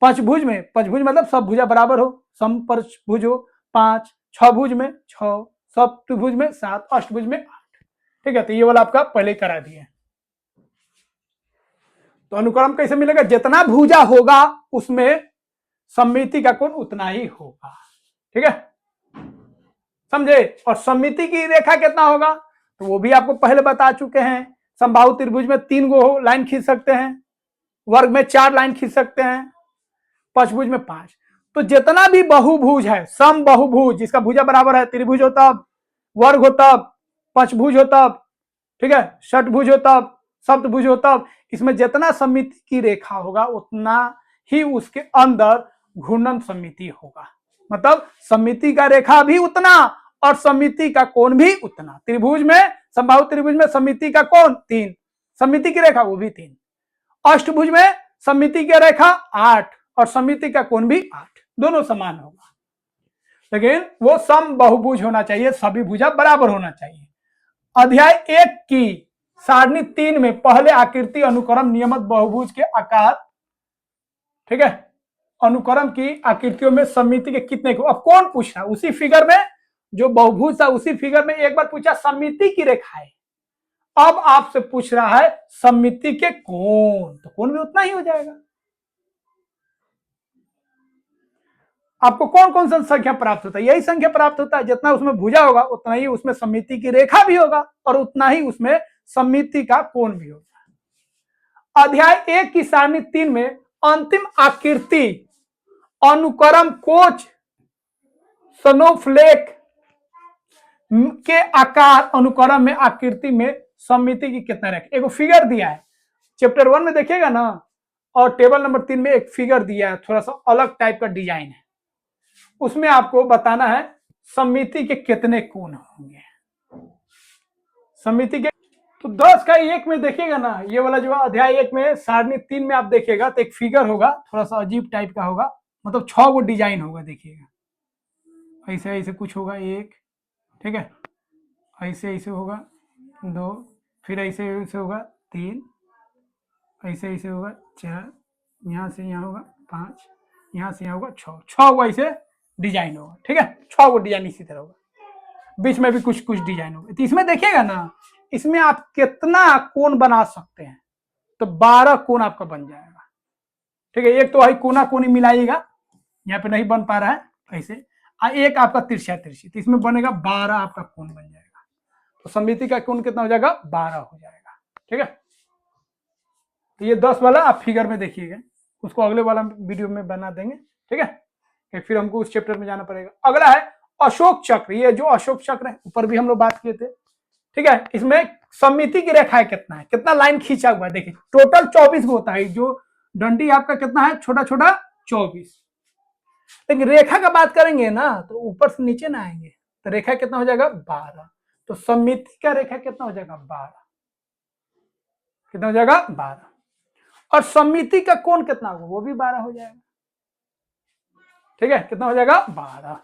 S1: पंचभुज में, पंचभुज मतलब सब भुजा बराबर हो, समपंचभुज हो 5, 6 भुज में 6, सप्तभुज में 7, अष्टभुज में 8। ठीक है, तो ये वाला आपका पहले करा दिए। तो अनुक्रम कैसे मिलेगा? जितना भुजा होगा उसमें समिति का कोण उतना ही होगा। ठीक है, समझे? और समिति की रेखा कितना होगा तो वो भी आपको पहले बता चुके हैं। समबाहु त्रिभुज में 3 गो लाइन खींच सकते हैं, वर्ग में 4 लाइन खींच सकते हैं, पंचभुज में 5। तो जितना भी बहुभुज है, सम बहुभुज जिसका भुजा बराबर है, त्रिभुज हो तब, वर्ग हो तब, पंचभुज हो तब, ठीक है, षटभुज हो तब, सप्तभुज हो तब, इसमें जितना समिति की रेखा होगा उतना ही उसके अंदर घूर्णन समिति होगा। मतलब समिति का रेखा भी उतना और समिति का कोण भी उतना। त्रिभुज में, समबाहु त्रिभुज में समिति का कोण 3, समिति की रेखा वो भी 3। अष्टभुज में समिति की रेखा 8 और समिति का कोण भी 8, दोनों समान होगा। लेकिन वो सम बहुभुज होना चाहिए, सभी भुजा बराबर होना चाहिए। अध्याय 1 की सारणी 3 में पहले आकृति अनुक्रम नियमित बहुभुज के आकार, ठीक है, अनुक्रम की आकृतियों में समिति के कितने को, अब कौन पूछ रहा है? उसी फिगर में जो बहुभुज था उसी फिगर में एक बार पूछा समिति की रेखाएं, अब आपसे पूछ रहा है समिति के कोण, तो कोण भी उतना ही हो जाएगा। आपको कौन कौन सा संख्या प्राप्त होता है? यही संख्या प्राप्त होता है, जितना उसमें भुजा होगा उतना ही उसमें सममिति की रेखा भी होगा और उतना ही उसमें सममिति का कोण भी होगा। अध्याय 1 की सारणी 3 में अंतिम आकृति अनुक्रम कोच स्नोफ्लेक के आकार अनुक्रम में आकृति में सममिति की कितना रेखा, एगो फिगर दिया है चैप्टर 1 में देखिएगा ना, और टेबल नंबर 3 में एक फिगर दिया है, थोड़ा सा अलग टाइप का डिजाइन है, उसमें आपको बताना है सममिति के कितने कोण होंगे। सममिति के तो 10 का 1 में देखिएगा ना, ये वाला जो अध्याय 1 में सारणी 3 में आप देखिएगा तो एक फिगर होगा, थोड़ा सा अजीब टाइप का होगा, मतलब 6 गो डिजाइन होगा, देखिएगा ऐसे ऐसे कुछ होगा, एक, ठीक है, ऐसे ऐसे होगा 2, फिर ऐसे ऐसे होगा 3, ऐसे ऐसे होगा 4, यहाँ से यहाँ होगा 5, यहाँ से यहाँ होगा 6 गो ऐसे डिजाइन होगा, ठीक है, 6 गो डिजाइन इसी तरह होगा, बीच में भी कुछ कुछ डिजाइन होगा। तो इसमें देखिएगा ना, इसमें आप कितना कोण बना सकते हैं, तो 12 कोण आपका बन जाएगा, ठीक है। एक तो वही कोना कोनी मिलाइएगा, यहाँ पे नहीं बन पा रहा है ऐसे, एक आपका तिरछा तिरछी, तो इसमें बनेगा 12 आपका कोण बन जाएगा। तो सममिति का कोण कितना हो जाएगा? 12 हो जाएगा, ठीक है। तो ये 10 वाला आप फिगर में देखिएगा, उसको अगले वाला वीडियो में बना देंगे, ठीक है, फिर हमको उस चैप्टर में जाना पड़ेगा। अगला है अशोक चक्र। ये जो अशोक चक्र है ऊपर भी हम लोग बात किए थे, ठीक है। इसमें सममिति की रेखा कितना है, कितना लाइन खींचा हुआ है, देखिए टोटल 24 होता है, जो डंडी आपका कितना है, छोटा छोटा 24, लेकिन रेखा का बात करेंगे ना तो ऊपर से नीचे ना आएंगे, तो रेखा कितना हो जाएगा? 12। तो सममिति का रेखा कितना हो जाएगा? 12। कितना हो जाएगा? 12। और सममिति का कोण कितना होगा? वो भी 12 हो जाएगा, ठीक है। कितना हो जाएगा? 12।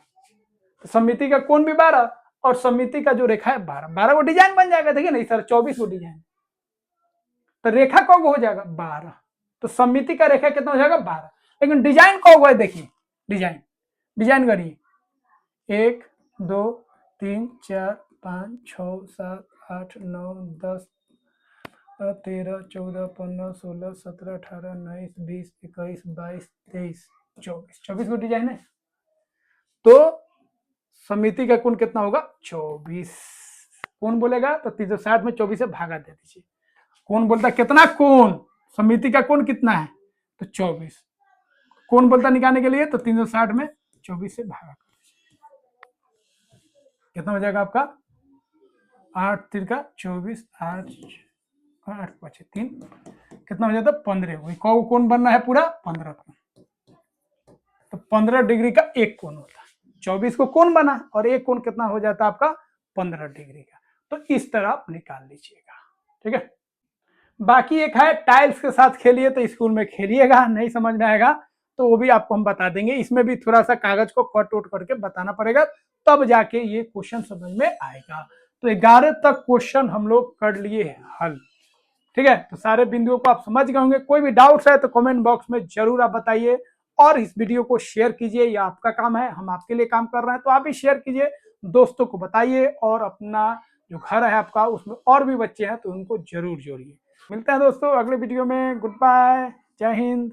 S1: तो सममिति का कोण भी 12 और सममिति का जो रेखा है 12 वो डिजाइन बन जाएगा। देखिए नहीं सर, 24 वो डिजाइन, तो रेखा कौन हो जाएगा? 12। तो सममिति का रेखा कितना हो जाएगा? 12। लेकिन डिजाइन कौन हुआ है? देखिए डिजाइन करिए, 1 2 3 4 5 6 7 8 9 10 13 14 15 16 17 18 19 20 21 22 23 24 को डिजाइन है। तो सममिति का कोण कितना होगा? 24। कौन बोलेगा तो 360 में 24 से भागा दे दीजिए। कौन बोलता कितना कोण? सममिति का कोण कितना है? तो 24। कौन बोलता निकालने के लिए? तो 360 में 24 से भागा कर दीजिए, कितना हो जाएगा आपका? 8 तिरका 24, 8 8 5 3, कितना हो जाता? 15। वही कोण बनना है पूरा 15 कोण, तो 15 डिग्री का एक कोण होता है। 24 को कोण बना और एक कोण कितना हो जाता है आपका? 15 डिग्री का। तो इस तरह आप निकाल लीजिएगा, ठीक है। बाकी एक है टाइल्स के साथ खेलिए, तो स्कूल में खेलिएगा, नहीं समझ में आएगा तो वो भी आपको हम बता देंगे। इसमें भी थोड़ा सा कागज को कट उट करके बताना पड़ेगा, तब जाके ये क्वेश्चन समझ में आएगा। तो 11 तक क्वेश्चन हम लोग कर लिए हल, ठीक है। तो सारे बिंदुओं को आप समझ गए होंगे। कोई भी डाउट्स है तो कमेंट बॉक्स में जरूर आप बताइए, और इस वीडियो को शेयर कीजिए, ये आपका काम है, हम आपके लिए काम कर रहे हैं, तो आप भी शेयर कीजिए, दोस्तों को बताइए, और अपना जो घर है आपका उसमें और भी बच्चे हैं तो उनको जरूर जोड़िए। मिलते हैं दोस्तों अगले वीडियो में। गुड बाय, जय हिंद।